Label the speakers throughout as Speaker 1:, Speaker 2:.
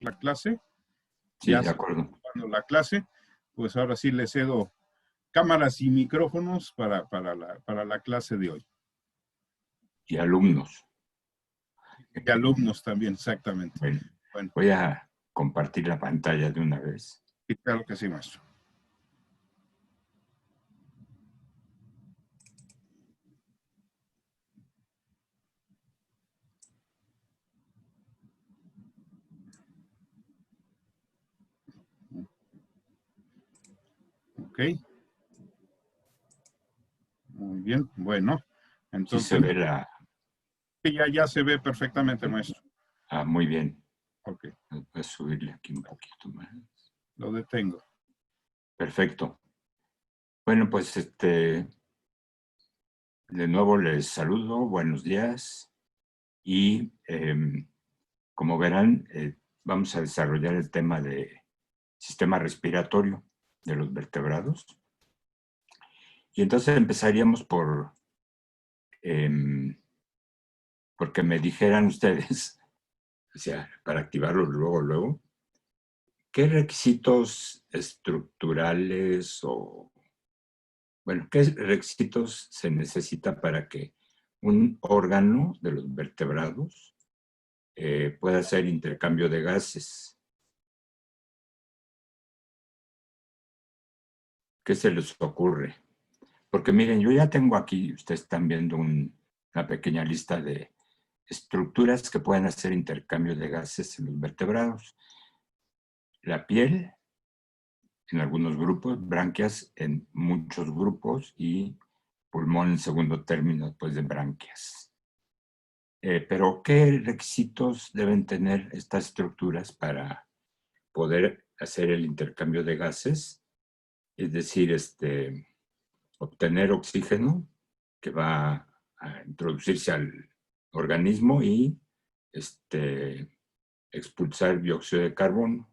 Speaker 1: la clase.
Speaker 2: Sí,
Speaker 1: Ya
Speaker 2: de
Speaker 1: se
Speaker 2: acuerdo.
Speaker 1: está acabando la clase, pues ahora sí le cedo cámaras y micrófonos para la clase de hoy.
Speaker 2: Y alumnos.
Speaker 1: Y alumnos también, exactamente.
Speaker 2: Bueno,
Speaker 1: Bueno,
Speaker 2: voy a compartir la pantalla de una vez.
Speaker 1: sí, claro que sí, maestro. Ok. Muy bien. Bueno,
Speaker 2: Sí se
Speaker 1: entonces
Speaker 2: ve la...
Speaker 1: sí, ya se ve perfectamente, maestro.
Speaker 2: Ah, muy bien.
Speaker 1: Ok,
Speaker 2: Voy a subirle aquí un poquito más.
Speaker 1: lo detengo.
Speaker 2: Perfecto. Bueno, pues de nuevo les saludo, buenos días. Y como verán, vamos a desarrollar el tema de sistema respiratorio de los vertebrados. Y entonces empezaríamos porque me dijeran ustedes, o sea, para activarlo luego, ¿qué requisitos estructurales qué requisitos se necesita para que un órgano de los vertebrados pueda hacer intercambio de gases? ¿Qué se les ocurre? Porque miren, yo ya tengo aquí, ustedes están viendo una pequeña lista de estructuras que pueden hacer intercambio de gases en los vertebrados. La piel, en algunos grupos, branquias en muchos grupos y pulmón en segundo término, pues de branquias. Pero, ¿qué requisitos deben tener estas estructuras para poder hacer el intercambio de gases? Es decir, obtener oxígeno que va a introducirse al organismo y expulsar dióxido de carbono.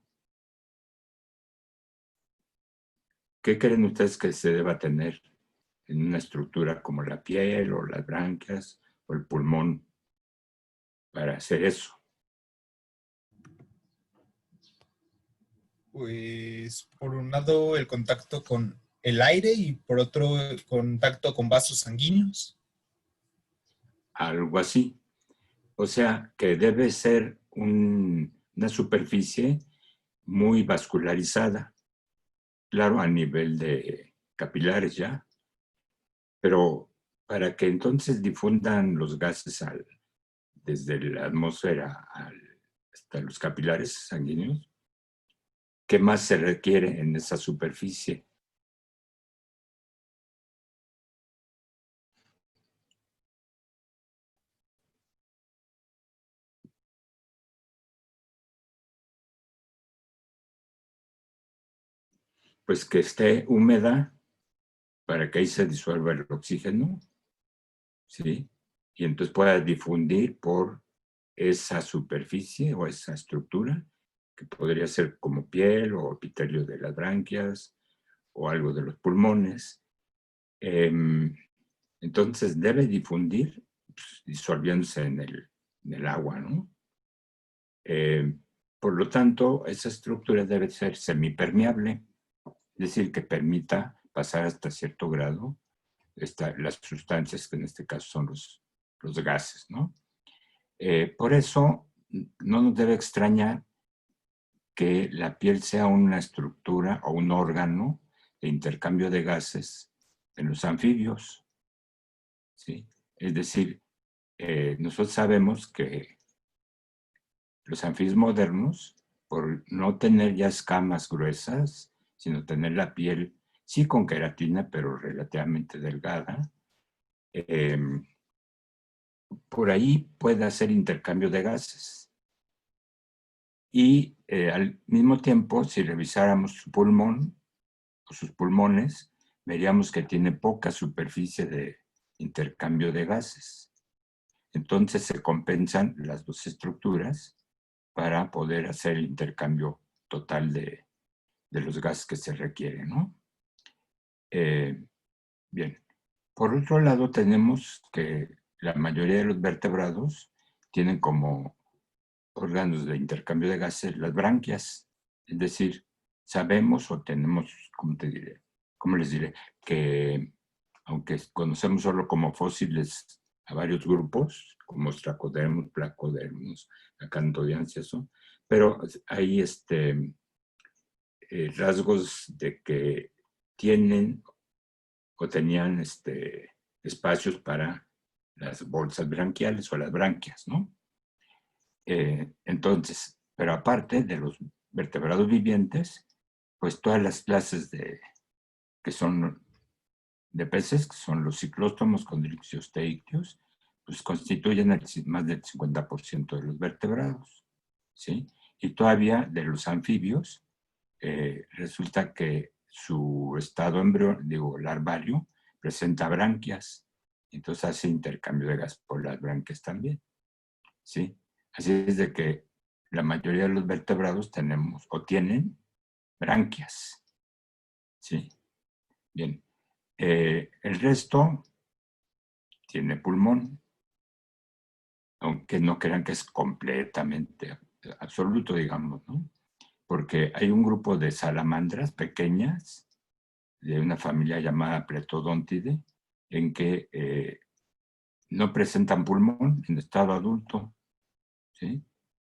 Speaker 2: ¿Qué creen ustedes que se deba tener en una estructura como la piel o las branquias o el pulmón para hacer eso?
Speaker 3: Pues por un lado el contacto con el aire y por otro el contacto con vasos sanguíneos.
Speaker 2: Algo así. O sea, que debe ser una superficie muy vascularizada, claro, a nivel de capilares ya, pero para que entonces difundan los gases desde la atmósfera hasta los capilares sanguíneos, ¿qué más se requiere en esa superficie? Pues que esté húmeda para que ahí se disuelva el oxígeno, ¿sí? Y entonces pueda difundir por esa superficie o esa estructura, que podría ser como piel o epitelio de las branquias o algo de los pulmones. Entonces debe difundir pues, disolviéndose en el agua, ¿no? Por lo tanto, esa estructura debe ser semipermeable, es decir, que permita pasar hasta cierto grado las sustancias, que en este caso son los gases, ¿no? Por eso, no nos debe extrañar que la piel sea una estructura o un órgano de intercambio de gases en los anfibios, ¿sí? Es decir, nosotros sabemos que los anfibios modernos, por no tener ya escamas gruesas, sino tener la piel, sí con queratina, pero relativamente delgada, por ahí puede hacer intercambio de gases. Y al mismo tiempo, si revisáramos su pulmón o sus pulmones, veríamos que tiene poca superficie de intercambio de gases. Entonces se compensan las dos estructuras para poder hacer el intercambio total de los gases que se requieren, ¿no? Bien. Por otro lado, tenemos que la mayoría de los vertebrados tienen como órganos de intercambio de gases, las branquias. Es decir, sabemos o tenemos, ¿cómo les diré? Que aunque conocemos solo como fósiles a varios grupos, como Stracodermus, Placodermus, Acanthodeans y eso, pero hay rasgos de que tienen o tenían espacios para las bolsas branquiales o las branquias, ¿no? Entonces, pero aparte de los vertebrados vivientes, pues todas las clases que son de peces, que son los ciclóstomos, condrictios y osteictios, pues constituyen más del 50% de los vertebrados, ¿sí? Y todavía de los anfibios, resulta que su estado larvario presenta branquias, entonces hace intercambio de gas por las branquias también, ¿sí? Así es de que la mayoría de los vertebrados tenemos o tienen branquias, ¿sí? Bien. El resto tiene pulmón, aunque no crean que es completamente absoluto, digamos, ¿no? Porque hay un grupo de salamandras pequeñas de una familia llamada Pletodontidae en que no presentan pulmón en estado adulto, ¿sí?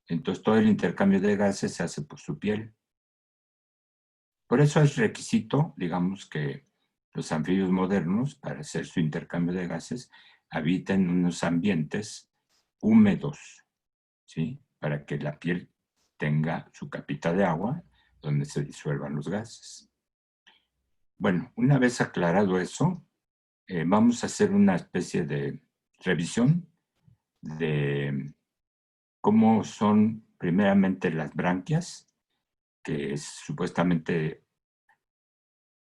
Speaker 2: Entonces todo el intercambio de gases se hace por su piel. Por eso es requisito, digamos, que los anfibios modernos, para hacer su intercambio de gases, habiten en unos ambientes húmedos, ¿sí? Para que la piel tenga su capita de agua donde se disuelvan los gases. Bueno, una vez aclarado eso, vamos a hacer una especie de revisión de cómo son primeramente las branquias, que supuestamente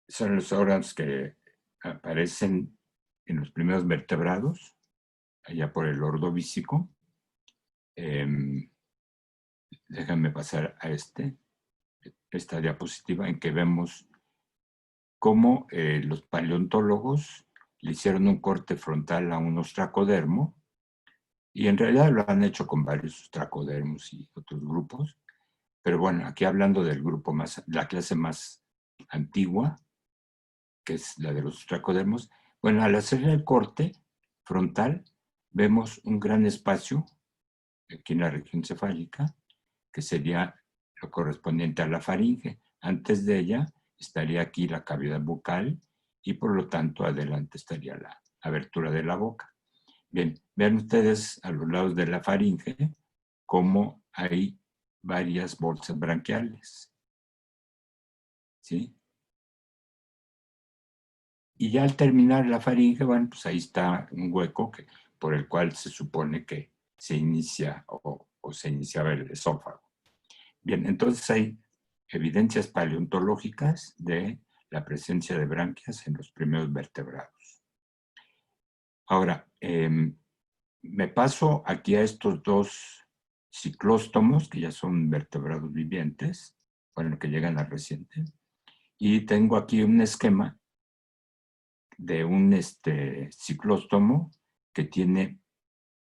Speaker 2: son los órganos que aparecen en los primeros vertebrados, allá por el ordovícico. Déjame pasar a esta diapositiva en que vemos cómo los paleontólogos le hicieron un corte frontal a un ostracodermo, y en realidad lo han hecho con varios ostracodermos y otros grupos, pero bueno, aquí hablando del grupo la clase más antigua, que es la de los ostracodermos, bueno, al hacer el corte frontal, vemos un gran espacio aquí en la región cefálica, que sería lo correspondiente a la faringe. Antes de ella estaría aquí la cavidad bucal y por lo tanto adelante estaría la abertura de la boca. Bien, vean ustedes a los lados de la faringe cómo hay varias bolsas branquiales, ¿sí? Y ya al terminar la faringe, bueno, pues ahí está un hueco por el cual se supone que se inicia o se iniciaba el esófago. Bien, entonces hay evidencias paleontológicas de la presencia de branquias en los primeros vertebrados. Ahora, me paso aquí a estos dos ciclóstomos, que ya son vertebrados vivientes, bueno, que llegan a reciente, y tengo aquí un esquema de un ciclóstomo que tiene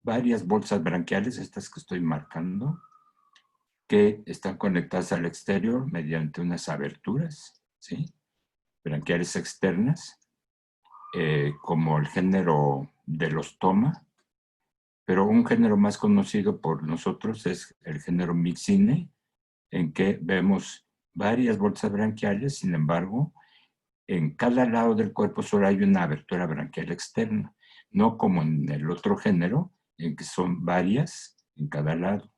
Speaker 2: varias bolsas branquiales, estas que estoy marcando, que están conectadas al exterior mediante unas aberturas, ¿sí? Branquiales externas, como el género Delostoma, pero un género más conocido por nosotros es el género Myxine, en que vemos varias bolsas branquiales, sin embargo, en cada lado del cuerpo solo hay una abertura branquial externa, no como en el otro género, en que son varias en cada lado.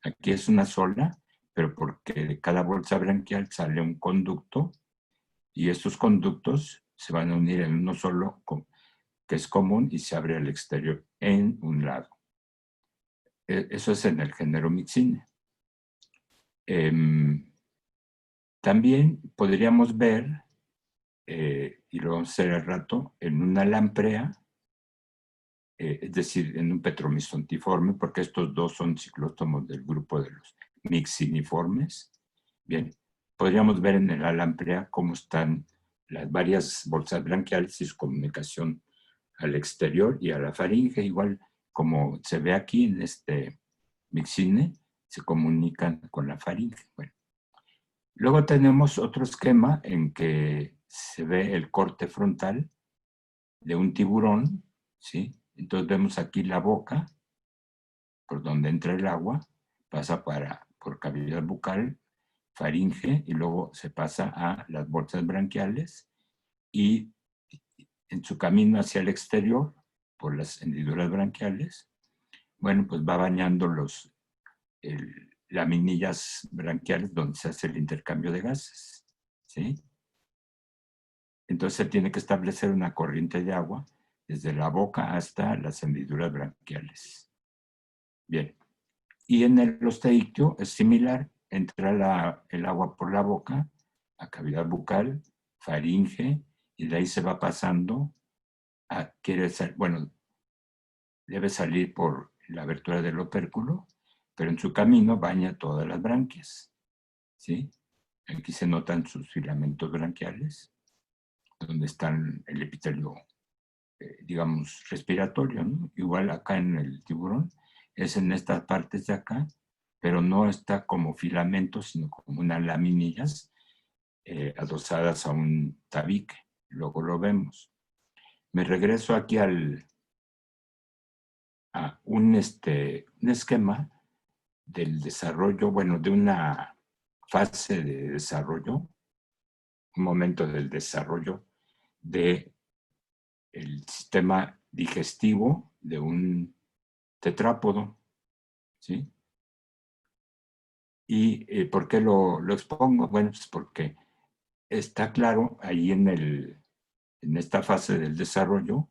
Speaker 2: Aquí es una sola, pero porque de cada bolsa branquial sale un conducto y estos conductos se van a unir en uno solo, que es común y se abre al exterior en un lado. Eso es en el género Myxine. También podríamos ver, y lo vamos a hacer al rato, en una lamprea, es decir, en un petromizontiforme, porque estos dos son ciclóstomos del grupo de los mixiniformes. Bien, podríamos ver en la lamprea cómo están las varias bolsas branquiales y su comunicación al exterior y a la faringe, igual como se ve aquí en este Myxine, se comunican con la faringe. Bueno. Luego tenemos otro esquema en que se ve el corte frontal de un tiburón, ¿sí? Entonces vemos aquí la boca, por donde entra el agua, pasa por cavidad bucal, faringe, y luego se pasa a las bolsas branquiales, y en su camino hacia el exterior, por las hendiduras branquiales, bueno, pues va bañando las laminillas branquiales donde se hace el intercambio de gases, ¿sí? Entonces se tiene que establecer una corriente de agua desde la boca hasta las hendiduras branquiales. Bien. Y en el osteícteo es similar. Entra el agua por la boca, a cavidad bucal, faringe, y de ahí se va pasando debe salir por la abertura del opérculo, pero en su camino baña todas las branquias, ¿sí? Aquí se notan sus filamentos branquiales, donde están el epitelio, digamos, respiratorio, ¿no? Igual acá en el tiburón, es en estas partes de acá, pero no está como filamento, sino como unas laminillas adosadas a un tabique. Luego lo vemos. Me regreso aquí a un esquema del desarrollo, bueno, de una fase de desarrollo, un momento del desarrollo del sistema digestivo de un tetrápodo, ¿sí? ¿Y por qué lo expongo? Bueno, pues porque está claro ahí en esta fase del desarrollo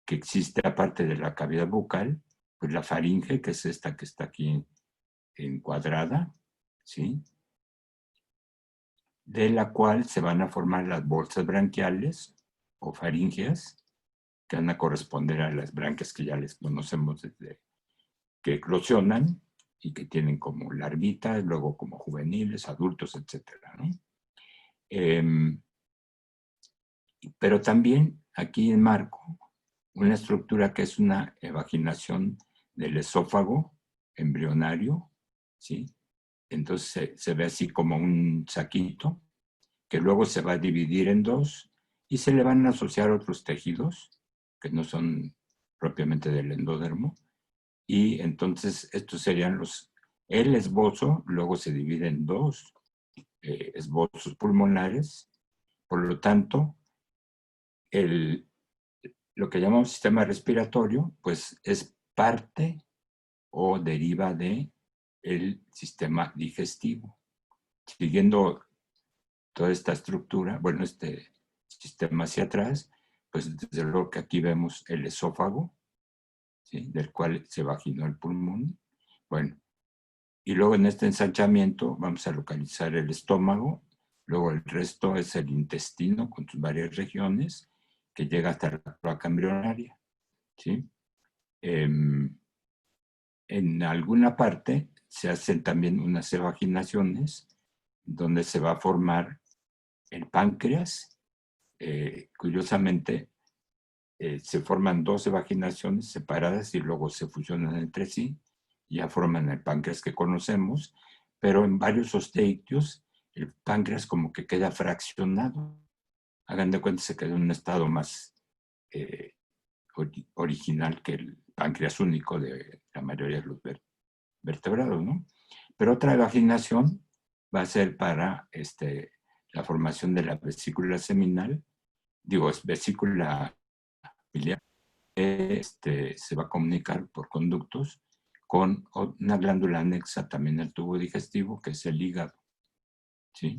Speaker 2: que existe, aparte de la cavidad bucal, pues la faringe, que es esta que está aquí encuadrada, ¿sí? De la cual se van a formar las bolsas branquiales o faringeas, que van a corresponder a las branquias que ya les conocemos desde que eclosionan y que tienen como larvitas, luego como juveniles, adultos, etcétera, ¿no? Pero también aquí enmarco una estructura que es una evaginación del esófago embrionario, ¿sí? Entonces se ve así como un saquito que luego se va a dividir en dos y se le van a asociar otros tejidos que no son propiamente del endodermo, y entonces estos serían el esbozo, luego se divide en dos esbozos pulmonares. Por lo tanto, lo que llamamos sistema respiratorio, pues es parte o deriva de el sistema digestivo. Siguiendo toda esta estructura, bueno, este sistema hacia atrás, pues desde luego que aquí vemos el esófago, ¿sí? Del cual se vaginó el pulmón. Bueno, y luego en este ensanchamiento vamos a localizar el estómago, luego el resto es el intestino con sus varias regiones, que llega hasta la cloaca embrionaria, ¿sí? En alguna parte se hacen también unas evaginaciones donde se va a formar el páncreas. Curiosamente, se forman dos evaginaciones separadas y luego se fusionan entre sí, ya forman el páncreas que conocemos, pero en varios osteícteos el páncreas como que queda fraccionado. Hagan de cuenta, se queda en un estado más original que el páncreas único de la mayoría de los vertebrados, ¿no? Pero otra evaginación va a ser para la formación de la vesícula seminal, es vesícula biliar, se va a comunicar por conductos con una glándula anexa también al tubo digestivo, que es el hígado, ¿sí?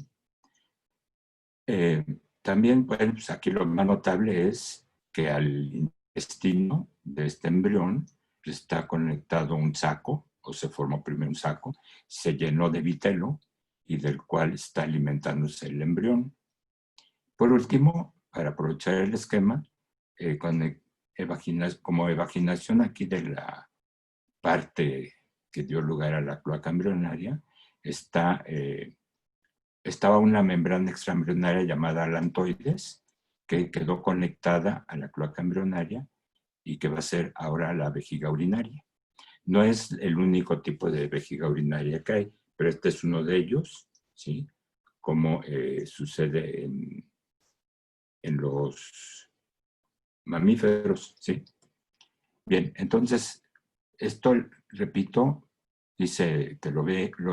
Speaker 2: También, bueno, pues aquí lo más notable es que al intestino de este embrión está conectado un saco, o se formó primero un saco, se llenó de vitelo y del cual está alimentándose el embrión. Por último, para aprovechar el esquema, como evaginación aquí de la parte que dio lugar a la cloaca embrionaria, estaba una membrana extraembrionaria llamada alantoides, que quedó conectada a la cloaca embrionaria y que va a ser ahora la vejiga urinaria. No es el único tipo de vejiga urinaria que hay, pero este es uno de ellos, ¿sí? Como sucede en los mamíferos, ¿sí? Bien, entonces, esto, repito, dice que lo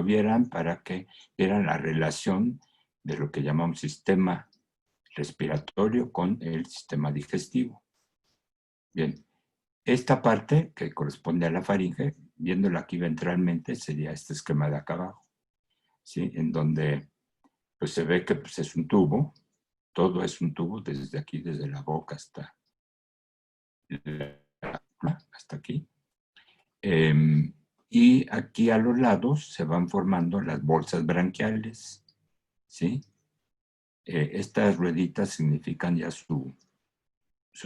Speaker 2: vieran para que vieran la relación de lo que llamamos sistema respiratorio con el sistema digestivo. Bien, esta parte que corresponde a la faringe, viéndola aquí ventralmente, sería este esquema de acá abajo, ¿sí? En donde pues, se ve que pues, es un tubo, todo es un tubo, desde aquí, desde la boca hasta aquí. Y aquí a los lados se van formando las bolsas branquiales, ¿sí? Estas rueditas significan ya su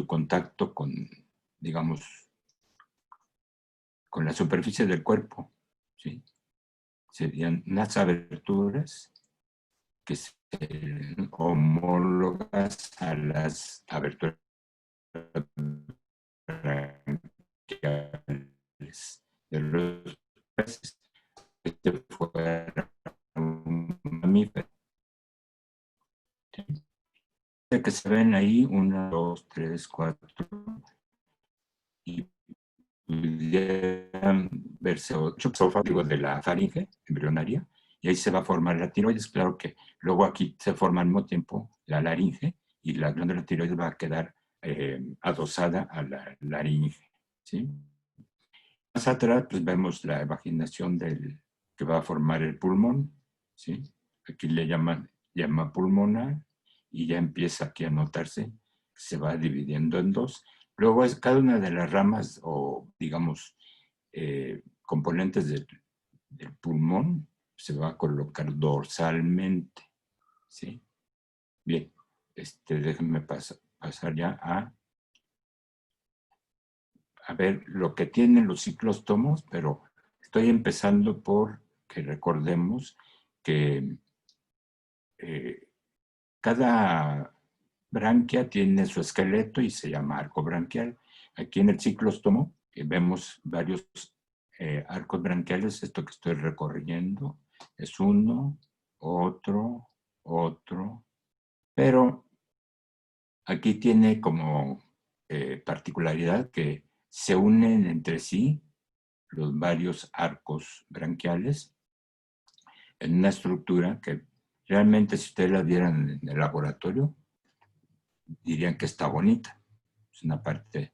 Speaker 2: contacto con, digamos, con la superficie del cuerpo, ¿sí? Serían unas aberturas que serían homólogas a las aberturas branquiales de los peces. Este fuera un mamífero. Que se ven ahí, 1, 2, 3, 4, y pudieran verse 8 esófagos de la faringe embrionaria, y ahí se va a formar la tiroides. Claro que luego aquí se forma al mismo tiempo la laringe, y la glándula tiroides va a quedar adosada a la laringe, ¿sí? Más atrás, pues vemos la vaginación que va a formar el pulmón, ¿sí? Aquí le llama pulmonar, y ya empieza aquí a notarse, se va dividiendo en dos. Luego es cada una de las ramas o, digamos, componentes del pulmón se va a colocar dorsalmente, ¿sí? Bien, déjenme pasar ya a ver lo que tienen los ciclóstomos, pero estoy empezando por que recordemos que cada branquia tiene su esqueleto y se llama arco branquial. Aquí en el ciclóstomo vemos varios arcos branquiales. Esto que estoy recorriendo es uno, otro, pero aquí tiene como particularidad que se unen entre sí los varios arcos branquiales en una estructura que realmente, si ustedes la vieran en el laboratorio, dirían que está bonita. Es una parte,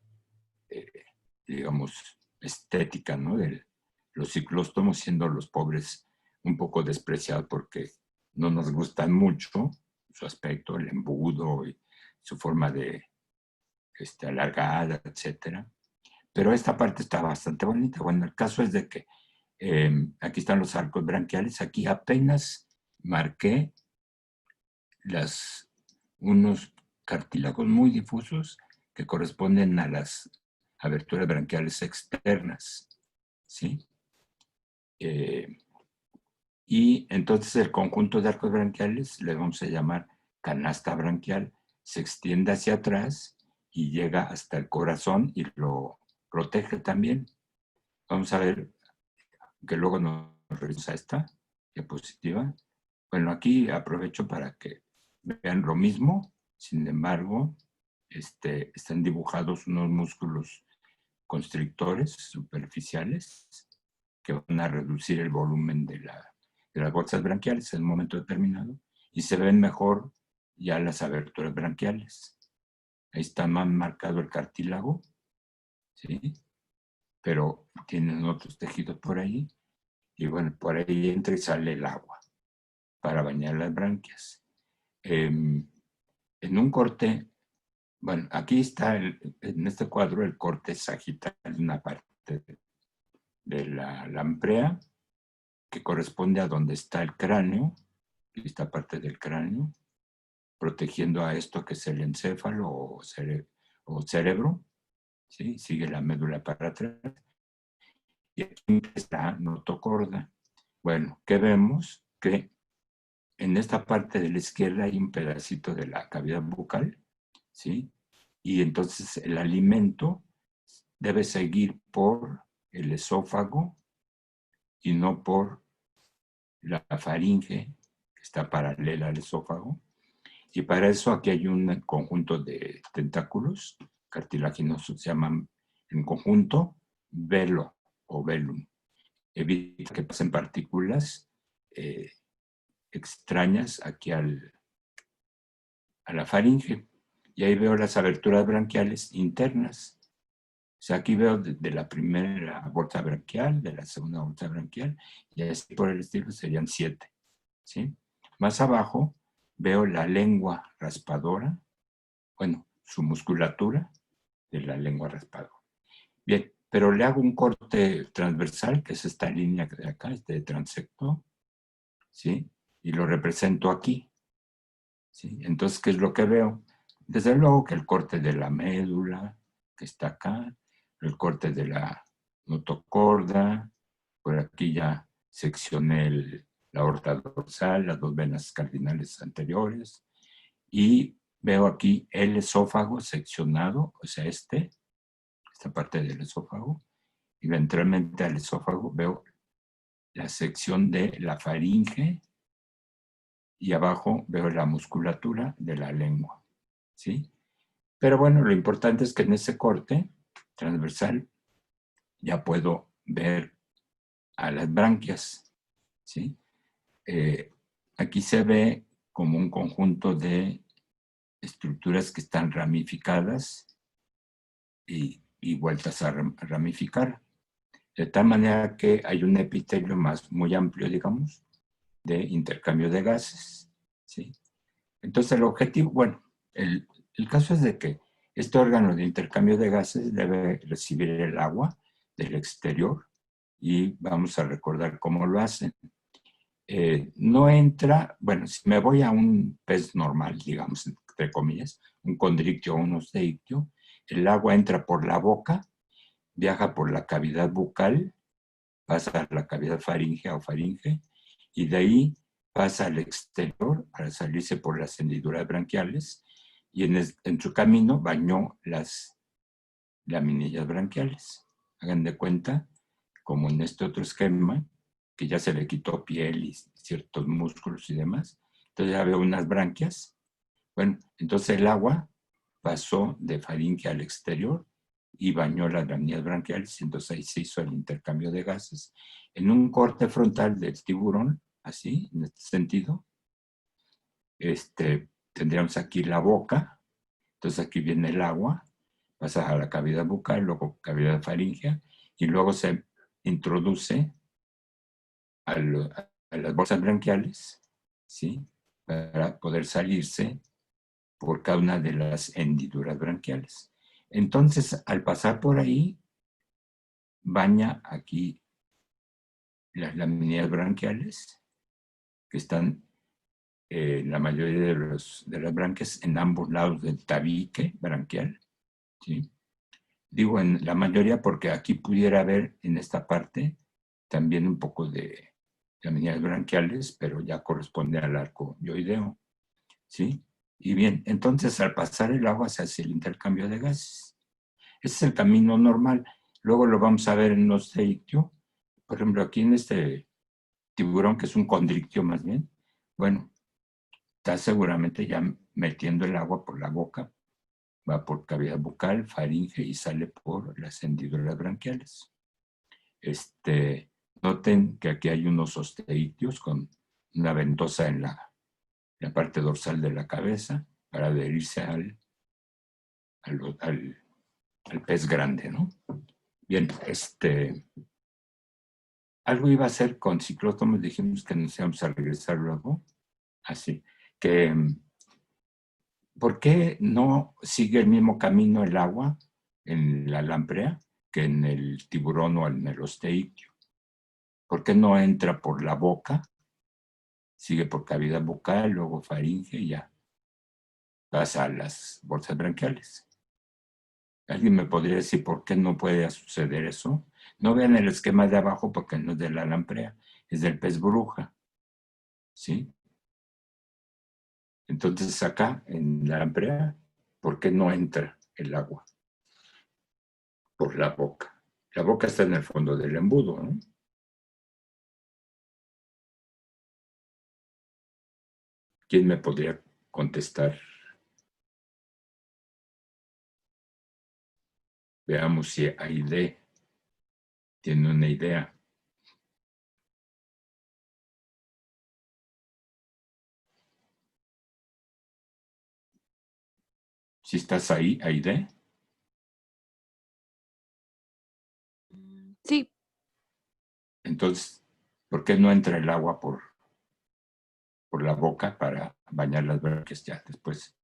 Speaker 2: digamos, estética, ¿no? De los ciclóstomos, siendo los pobres un poco despreciados porque no nos gustan mucho su aspecto, el embudo y su forma de alargada, etcétera. Pero esta parte está bastante bonita. Bueno, el caso es de que aquí están los arcos branquiales. Aquí apenas marqué unos cartílagos muy difusos que corresponden a las aberturas branquiales externas, ¿sí? Y entonces el conjunto de arcos branquiales le vamos a llamar canasta branquial. Se extiende hacia atrás y llega hasta el corazón y lo protege también. Vamos a ver que luego nos revisa esta diapositiva. Bueno, aquí aprovecho para que vean lo mismo. Sin embargo, están dibujados unos músculos constrictores superficiales que van a reducir el volumen de las bolsas branquiales en un momento determinado, y se ven mejor ya las aberturas branquiales. Ahí está más marcado el cartílago, ¿sí? Pero tienen otros tejidos por ahí, y bueno, por ahí entra y sale el agua para bañar las branquias. En un corte, bueno, aquí está en este cuadro el corte sagital, una parte de la lamprea que corresponde a donde está el cráneo, esta parte del cráneo, protegiendo a esto que es el encéfalo o cerebro, ¿sí? Sigue la médula para atrás, y aquí está notocorda. Bueno, ¿qué vemos? Que en esta parte de la izquierda hay un pedacito de la cavidad bucal, ¿sí? Y entonces el alimento debe seguir por el esófago y no por la faringe, que está paralela al esófago. Y para eso aquí hay un conjunto de tentáculos cartilaginosos, se llaman en conjunto velo o velum. Evita que pasen partículas extrañas aquí a la faringe. Y ahí veo las aberturas branquiales internas. O sea, aquí veo de la primera bolsa branquial, de la segunda bolsa branquial, y así por el estilo serían 7. ¿Sí? Más abajo veo la lengua raspadora, bueno, su musculatura de la lengua raspadora. Bien, pero le hago un corte transversal, que es esta línea de acá, este transecto, ¿sí? Y lo represento aquí, ¿sí? Entonces, ¿qué es lo que veo? Desde luego que el corte de la médula, que está acá, el corte de la notocorda, por aquí ya seccioné la aorta dorsal, las 2 venas cardinales anteriores, y veo aquí el esófago seccionado, o sea, esta parte del esófago, y ventralmente al esófago veo la sección de la faringe, y abajo veo la musculatura de la lengua, ¿sí? Pero bueno, lo importante es que en ese corte transversal ya puedo ver a las branquias, ¿sí? Aquí se ve como un conjunto de estructuras que están ramificadas y vueltas a ramificar, de tal manera que hay un epitelio muy amplio, digamos, de intercambio de gases, ¿sí? Entonces el objetivo, bueno, el caso es de que este órgano de intercambio de gases debe recibir el agua del exterior y vamos a recordar cómo lo hacen. No entra, bueno, si me voy a un pez normal, digamos, entre comillas, un condrictio o un osteictio, el agua entra por la boca, viaja por la cavidad bucal, pasa a la cavidad faríngea o faringe, y de ahí pasa al exterior para salirse por las hendiduras branquiales, y en su camino bañó las laminillas branquiales. Hagan de cuenta, como en este otro esquema, que ya se le quitó piel y ciertos músculos y demás. Entonces ya veo unas branquias. Bueno, entonces el agua pasó de faringe al exterior y bañó las laminillas branquiales, y entonces ahí se hizo el intercambio de gases. En un corte frontal del tiburón, así, en este sentido, tendríamos aquí la boca, entonces aquí viene el agua, pasa a la cavidad bucal, luego cavidad faríngea, y luego se introduce a las bolsas branquiales, ¿sí? Para poder salirse por cada una de las hendiduras branquiales. Entonces, al pasar por ahí, baña aquí las laminillas branquiales, que están la mayoría de las branquias en ambos lados del tabique branquial, ¿sí? Digo en la mayoría porque aquí pudiera haber en esta parte también un poco de laminillas branquiales, pero ya corresponde al arco yoideo, ¿sí? Y bien, entonces al pasar el agua se hace el intercambio de gases. Ese es el camino normal. Luego lo vamos a ver en los osteictio. Por ejemplo, aquí en este tiburón, que es un condrictio más bien, bueno, está seguramente ya metiendo el agua por la boca, va por cavidad bucal, faringe y sale por las hendiduras branquiales. Noten que aquí hay unos osteictios con una ventosa en la parte dorsal de la cabeza para adherirse al pez grande, ¿no? Bien, algo iba a hacer con ciclótomos, dijimos que nos íbamos a regresar luego, así que ¿por qué no sigue el mismo camino el agua en la lamprea que en el tiburón o en el osteictio? ¿Por qué no entra por la boca? Sigue por cavidad bucal, luego faringe y ya pasa a las bolsas branquiales. ¿Alguien me podría decir por qué no puede suceder eso? No vean el esquema de abajo porque no es de la lamprea, es del pez bruja, ¿sí? Entonces acá, en la lamprea, ¿por qué no entra el agua? Por la boca. La boca está en el fondo del embudo, ¿no? ¿Quién me podría contestar? Veamos si Aide tiene una idea. Si estás ahí, Aide.
Speaker 4: Sí,
Speaker 2: Entonces, ¿por qué no entra el agua por la boca para bañar las branquias ya después?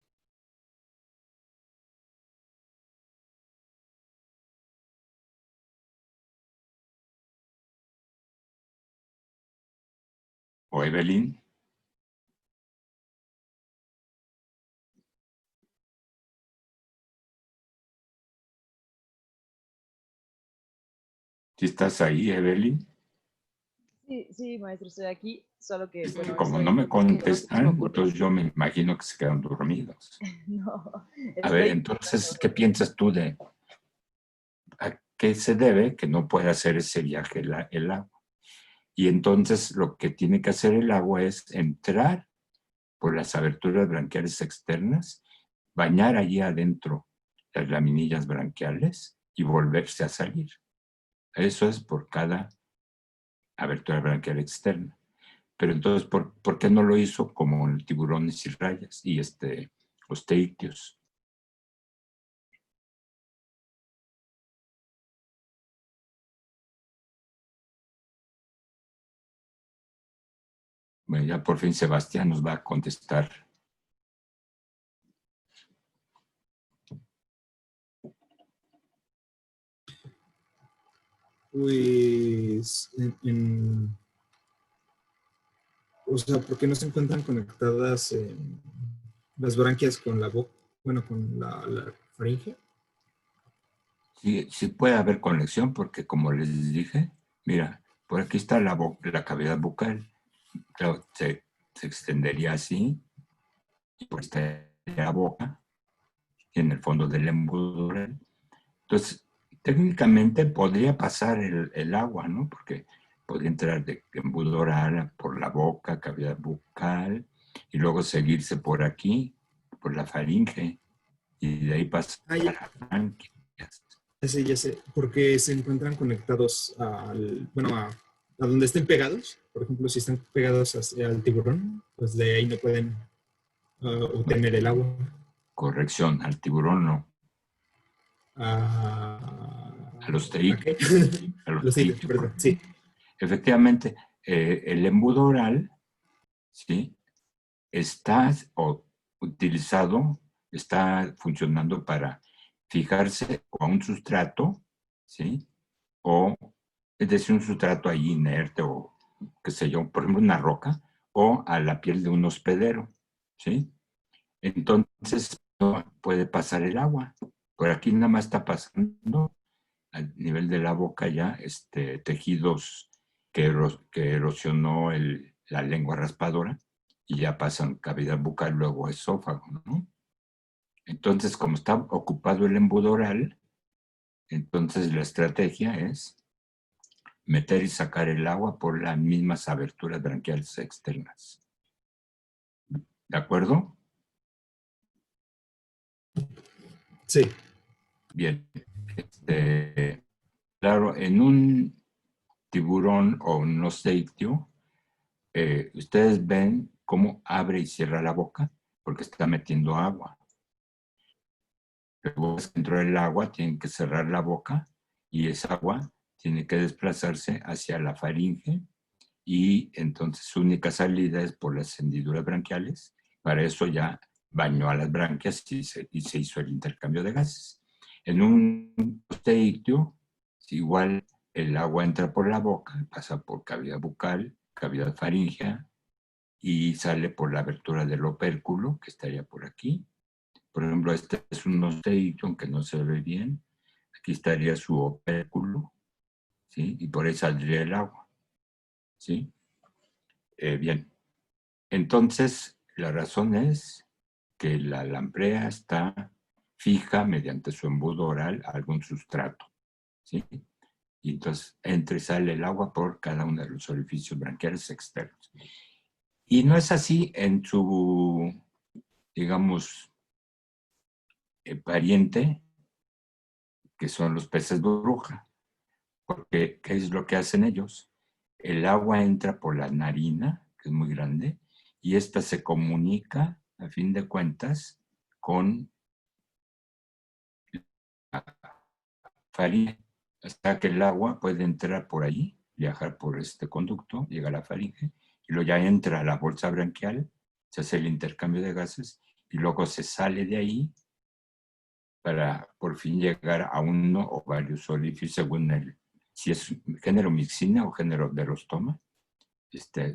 Speaker 2: ¿O Evelyn? Si estás ahí, Evelyn.
Speaker 4: sí, maestro, estoy aquí, solo que,
Speaker 2: Es que
Speaker 4: bueno,
Speaker 2: como no me
Speaker 4: es que no se me
Speaker 2: contestan,
Speaker 4: ocurre.
Speaker 2: entonces yo me imagino que se quedan dormidos.
Speaker 4: No,
Speaker 2: A ver,
Speaker 4: estoy
Speaker 2: entonces, ¿qué piensas tú de a qué se debe que no pueda hacer ese viaje el agua? Y entonces lo que tiene que hacer el agua es entrar por las aberturas branquiales externas, bañar allí adentro las laminillas branquiales y volverse a salir. Eso es por cada abertura branquial externa. Pero entonces, ¿por qué no lo hizo como el tiburones y rayas y osteictios? Bueno, ya por fin Sebastián nos va a contestar.
Speaker 3: Pues, o sea, ¿por qué no se encuentran conectadas las branquias con la boca? Bueno, con la faringe.
Speaker 2: Sí, sí puede haber conexión porque como les dije, mira, por aquí está la cavidad bucal. Claro, se extendería así y por esta la boca y en el fondo del embudo oral. Entonces, técnicamente podría pasar el agua, ¿no? Porque podría entrar de embudo oral por la boca, cavidad bucal, y luego seguirse por aquí, por la faringe, y de ahí pasar
Speaker 3: Ah,
Speaker 2: a las branquias.
Speaker 3: ya sé, porque se encuentran conectados bueno, a donde estén pegados. Por ejemplo, si están pegados al tiburón, pues de ahí no pueden obtener el agua.
Speaker 2: Corrección, al tiburón no, a los
Speaker 3: ¿A qué?
Speaker 2: a los
Speaker 3: Los tigres,
Speaker 2: teictios,
Speaker 3: perdón, sí.
Speaker 2: efectivamente, el embudo oral, ¿sí? Está utilizado, está funcionando para fijarse a un sustrato, ¿sí? O, es decir, un sustrato ahí inerte o, qué sé yo, por ejemplo, una roca, o a la piel de un hospedero, ¿sí? Entonces, no puede pasar el agua. Por aquí nada más está pasando al nivel de la boca ya tejidos que erosionó la lengua raspadora y ya pasan cavidad bucal, luego esófago, ¿no? Entonces, como está ocupado el embudo oral, entonces la estrategia es meter y sacar el agua por las mismas aberturas branquiales externas. ¿De acuerdo?
Speaker 3: Sí.
Speaker 2: Bien. Claro, en un tiburón o un osteictio, ustedes ven cómo abre y cierra la boca porque está metiendo agua. Luego, dentro del agua, tienen que cerrar la boca y esa agua tiene que desplazarse hacia la faringe y entonces su única salida es por las hendiduras branquiales. Para eso ya bañó a las branquias y se hizo el intercambio de gases. En un osteictio, igual el agua entra por la boca, pasa por cavidad bucal, cavidad faríngea y sale por la abertura del opérculo, que estaría por aquí. Por ejemplo, este es un osteictio, aunque no se ve bien. Aquí estaría su opérculo, ¿sí? Y por ahí saldría el agua, ¿sí? Bien, entonces la razón es que la lamprea está fija mediante su embudo oral a algún sustrato, ¿sí? y entonces entra y sale el agua por cada uno de los orificios branquiales externos. Y no es así en su, digamos, pariente, que son los peces burbuja. Porque, ¿qué es lo que hacen ellos? El agua entra por la narina, que es muy grande, y esta se comunica, a fin de cuentas, con la faringe. Hasta que el agua puede entrar por ahí, viajar por este conducto, llega a la faringe, y luego ya entra a la bolsa branquial, se hace el intercambio de gases, y luego se sale de ahí para por fin llegar a uno o varios orificios, según si es género Myxina o género Derostoma,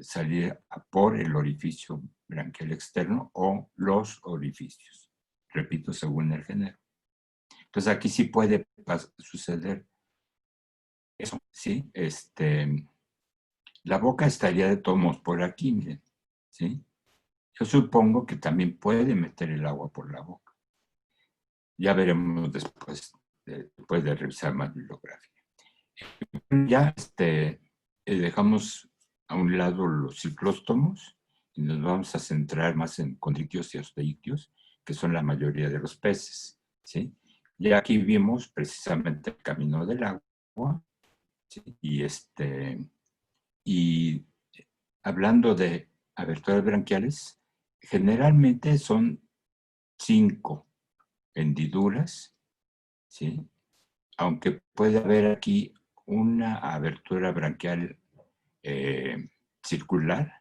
Speaker 2: salir por el orificio branquial externo o los orificios. Repito, según el género. Entonces aquí sí puede suceder eso, ¿sí? La boca estaría de todos modos por aquí, miren, ¿sí? Yo supongo que también puede meter el agua por la boca. Ya veremos después de revisar más bibliografía. Ya dejamos a un lado los ciclóstomos y nos vamos a centrar más en condrictios y osteictios, que son la mayoría de los peces, ¿sí? Ya aquí vimos precisamente el camino del agua, ¿sí? Y hablando de aberturas branquiales, generalmente son 5 hendiduras, ¿sí? Aunque puede haber aquí una abertura branquial circular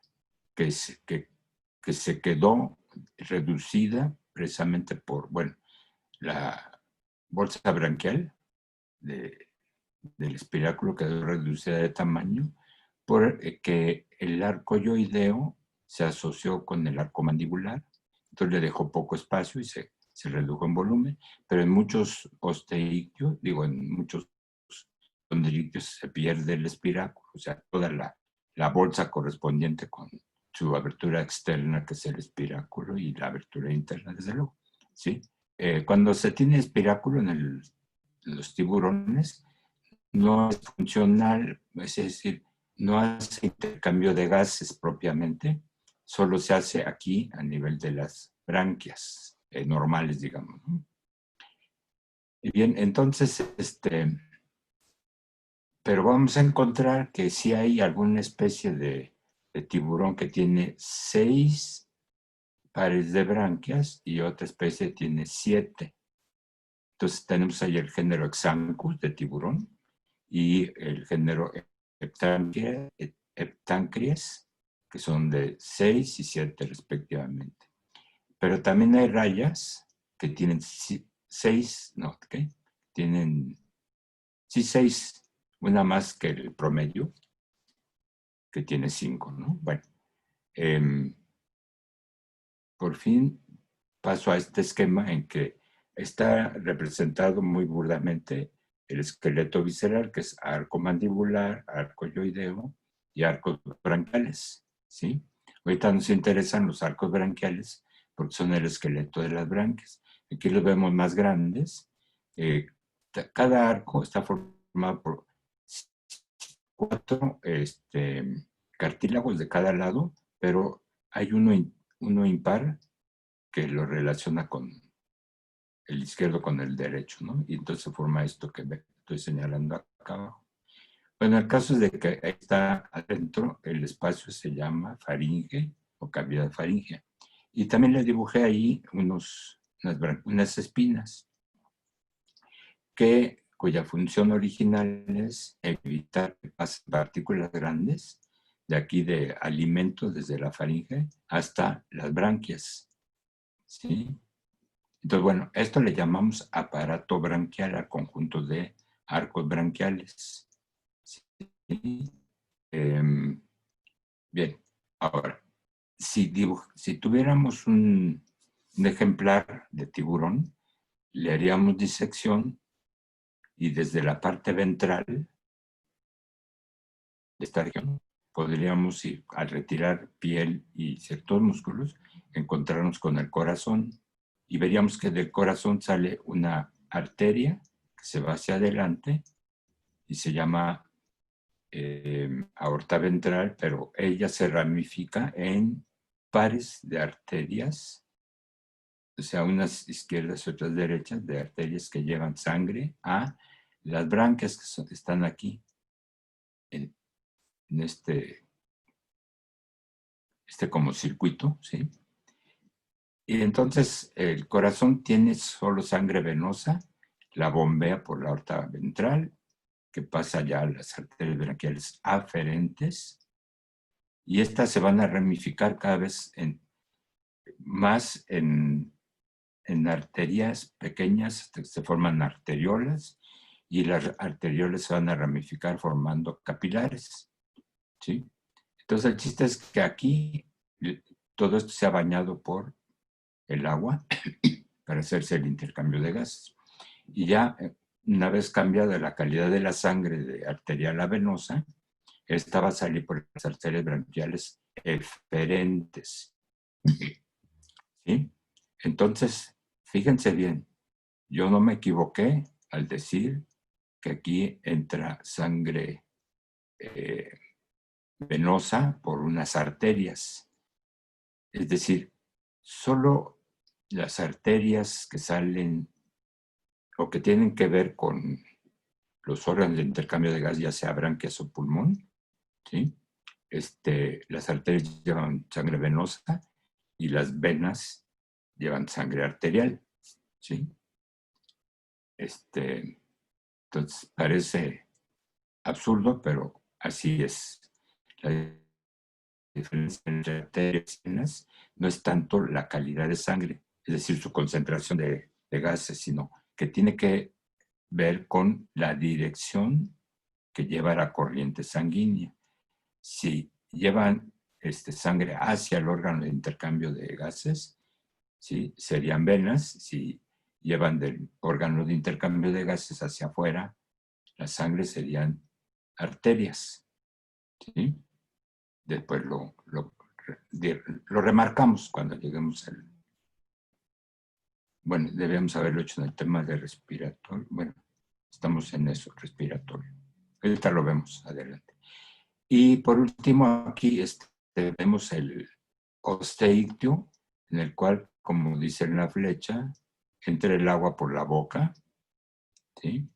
Speaker 2: que se quedó reducida precisamente por, bueno, la bolsa branquial del espiráculo quedó reducida de tamaño porque el arco yoideo se asoció con el arco mandibular, entonces le dejó poco espacio y se redujo en volumen, pero en muchos osteictios, en muchos condrictios se pierde el espiráculo, o sea, toda la bolsa correspondiente con su abertura externa, que es el espiráculo, y la abertura interna, desde luego, ¿sí? Cuando se tiene espiráculo en los tiburones, no es funcional, es decir, no hace intercambio de gases propiamente, solo se hace aquí a nivel de las branquias normales, digamos, ¿no? Y bien, entonces, pero vamos a encontrar que sí hay alguna especie de tiburón que tiene 6 pares de branquias y otra especie tiene 7. Entonces tenemos ahí el género Exanthus de tiburón y el género Heptanchries, que son de 6 y 7 respectivamente. Pero también hay rayas que tienen 6, no, ¿qué? Tienen, sí, 6, una más que el promedio, que tiene 5, ¿no? Bueno, por fin paso a este esquema en que está representado muy burdamente el esqueleto visceral, que es arco mandibular, arco yoideo y arcos branquiales, ¿sí? Ahorita nos interesan los arcos branquiales porque son el esqueleto de las branquias. Aquí los vemos más grandes. Cada arco está formado por 4 cartílagos de cada lado, pero hay uno impar que lo relaciona con el izquierdo con el derecho, ¿no? Y entonces se forma esto que estoy señalando acá abajo. Bueno, el caso es de que ahí está adentro, el espacio se llama faringe o cavidad faríngea. Y también le dibujé ahí unas espinas cuya función original es evitar que pasen partículas grandes de aquí de alimentos desde la faringe hasta las branquias, ¿sí? Entonces, bueno, esto le llamamos aparato branquial al conjunto de arcos branquiales. ¿Sí? Bien, ahora, si tuviéramos un ejemplar de tiburón, le haríamos disección y desde la parte ventral de esta región podríamos ir, al retirar piel y ciertos músculos, encontrarnos con el corazón y veríamos que del corazón sale una arteria que se va hacia adelante y se llama aorta ventral, pero ella se ramifica en pares de arterias, o sea, unas izquierdas y otras derechas, de arterias que llevan sangre a las branquias que están aquí, en este como circuito, ¿sí? Y entonces el corazón tiene solo sangre venosa, la bombea por la aorta ventral, que pasa ya a las arterias branquiales aferentes, y estas se van a ramificar cada vez más en arterias pequeñas, hasta que se forman arteriolas, y las arteriolas se van a ramificar formando capilares, ¿sí? Entonces el chiste es que aquí todo esto se ha bañado por el agua para hacerse el intercambio de gases. Y ya una vez cambiada la calidad de la sangre de arterial a venosa, esta va a salir por las arterias branquiales eferentes, ¿sí? Entonces, fíjense bien, yo no me equivoqué al decir que aquí entra sangre venosa por unas arterias. Es decir, solo las arterias que salen o que tienen que ver con los órganos de intercambio de gas, ya sea branquias o pulmón, ¿sí? Las arterias llevan sangre venosa y las venas llevan sangre arterial, ¿sí? Entonces parece absurdo, pero así es. La diferencia entre arterias y venas no es tanto la calidad de sangre, es decir, su concentración de gases, sino que tiene que ver con la dirección que lleva la corriente sanguínea. Si llevan sangre hacia el órgano de intercambio de gases, ¿sí?, serían venas. Si llevan del órgano de intercambio de gases hacia afuera, la sangre serían arterias, ¿sí? Después lo remarcamos cuando lleguemos al... Bueno, debemos haberlo hecho en el tema de respiratorio. Bueno, estamos en eso, respiratorio. Ahorita lo vemos, adelante. Y por último, aquí vemos el osteictio, en el cual, como dice en la flecha, entra el agua por la boca, ¿sí?,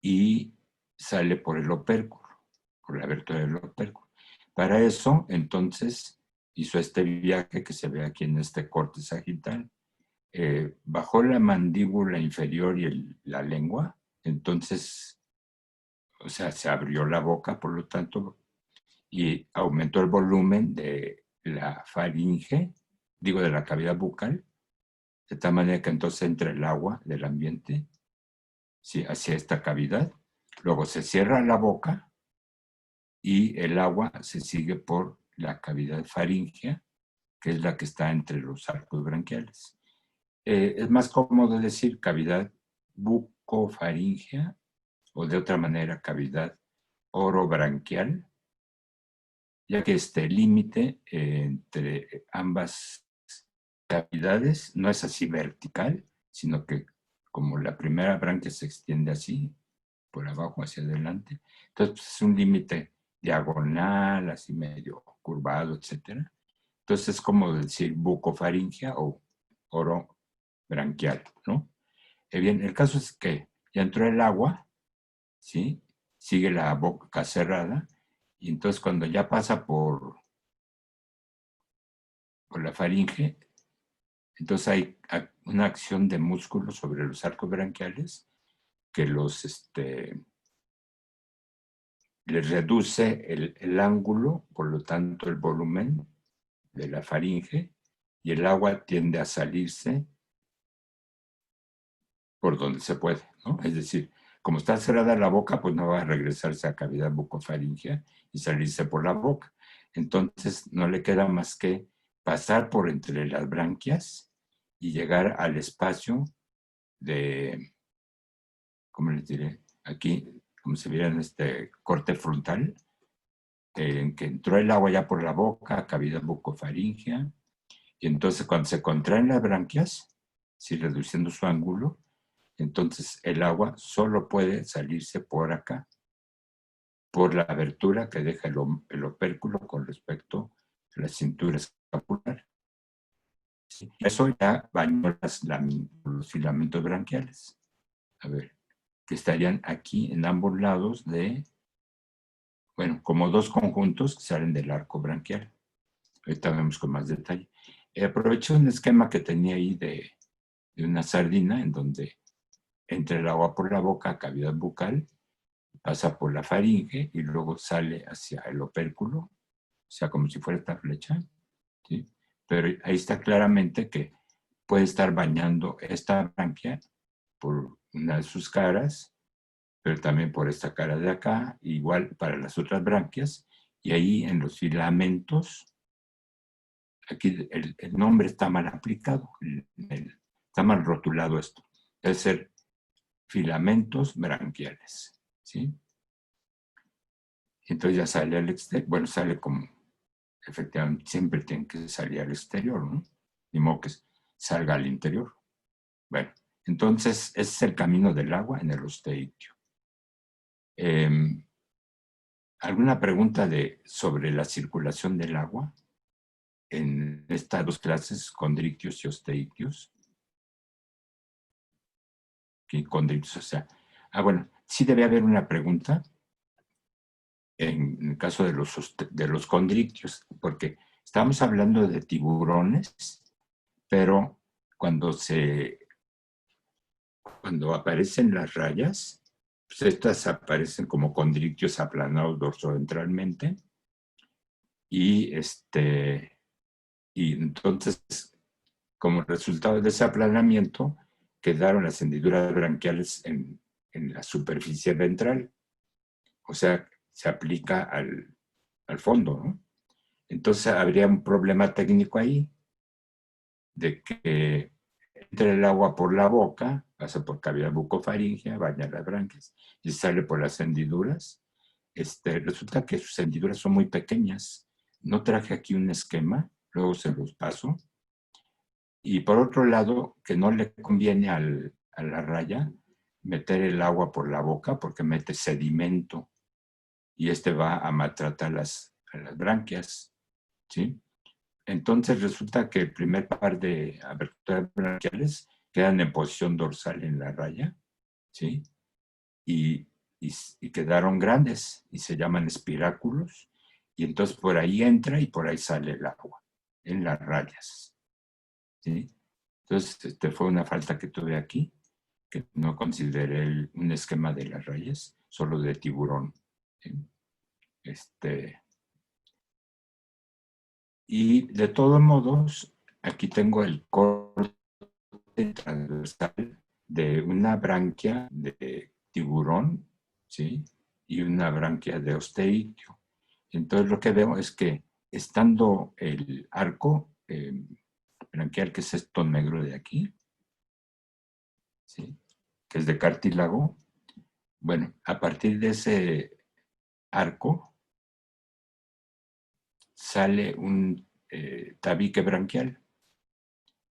Speaker 2: y sale por el opérculo, por la abertura del opérculo. Para eso, entonces, hizo este viaje que se ve aquí en este corte sagital. Bajó la mandíbula inferior y la lengua, entonces, o sea, se abrió la boca, por lo tanto, y aumentó el volumen de la faringe, digo, de la cavidad bucal, de tal manera que entonces entra el agua del ambiente, ¿sí?, hacia esta cavidad. Luego se cierra la boca y el agua se sigue por la cavidad faríngea, que es la que está entre los arcos branquiales. Es más cómodo decir cavidad bucofaríngea, o de otra manera cavidad orobranquial, ya que este límite entre ambas cavidades no es así vertical, sino que como la primera branquia se extiende así, por abajo hacia adelante, entonces pues, es un límite diagonal, así medio curvado, etc. Entonces es como decir bucofaringia o orobranquial, ¿no? Bien, el caso es que ya entró el agua, ¿sí?, sigue la boca cerrada, y entonces cuando ya pasa por la faringe, entonces hay una acción de músculos sobre los arcos branquiales que les reduce el ángulo, por lo tanto el volumen de la faringe, y el agua tiende a salirse por donde se puede, ¿no? Es decir, como está cerrada la boca, pues no va a regresarse a cavidad bucofaringea y salirse por la boca. Entonces no le queda más que pasar por entre las branquias y llegar al espacio de, ¿cómo les diré? Aquí, como se viera en este corte frontal, en que entró el agua ya por la boca, cavidad bucofaringea, y entonces cuando se contraen las branquias, sí, reduciendo su ángulo, Entonces el agua solo puede salirse por acá, por la abertura que deja el opérculo con respecto a la cintura escapular. Sí, eso ya bañó los filamentos branquiales. A ver, que estarían aquí en ambos lados bueno, como dos conjuntos que salen del arco branquial. Ahorita vemos con más detalle. Aproveché un esquema que tenía ahí de una sardina, en donde entra el agua por la boca, cavidad bucal, pasa por la faringe y luego sale hacia el opérculo, o sea, como si fuera esta flecha, ¿sí? Pero ahí está claramente que puede estar bañando esta branquia por una de sus caras, pero también por esta cara de acá, igual para las otras branquias, y ahí en los filamentos, aquí el nombre está mal aplicado, está mal rotulado esto, debe ser filamentos branquiales, ¿sí? Entonces ya sale al exterior, bueno, sale como, efectivamente, siempre tiene que salir al exterior, ¿no? Ni modo que salga al interior. Bueno, entonces ese es el camino del agua en el osteitio. ¿Alguna pregunta sobre la circulación del agua en estas dos clases, condrictios y osteitios? ¿Qué condrictios? O sea, bueno, sí debe haber una pregunta en el caso de los condrictios, porque estamos hablando de tiburones, pero cuando aparecen las rayas, pues estas aparecen como condrictios aplanados dorsoventralmente y entonces, como resultado de ese aplanamiento, quedaron las hendiduras branquiales en la superficie ventral. O sea, se aplica al fondo, ¿no? Entonces habría un problema técnico ahí, de que entre el agua por la boca, pasa por cavidad bucofaringea, baña las branquias y sale por las hendiduras. Resulta que sus hendiduras son muy pequeñas. No traje aquí un esquema, luego se los paso. Y por otro lado, que no le conviene a la raya meter el agua por la boca porque mete sedimento y va a maltratar a las branquias, ¿sí? Entonces resulta que el primer par de aberturas branquiales quedan en posición dorsal en la raya, ¿sí? Y quedaron grandes y se llaman espiráculos y entonces por ahí entra y por ahí sale el agua, en las rayas, ¿sí? Entonces fue una falta que tuve aquí, que no consideré un esquema de las rayas, solo de tiburón, ¿sí? Y de todos modos, aquí tengo el corte transversal de una branquia de tiburón, ¿sí? Y una branquia de osteitio. Entonces lo que veo es que estando el arco branquial, que es esto negro de aquí, ¿sí? Que es de cartílago, bueno, a partir de ese arco sale un tabique branquial,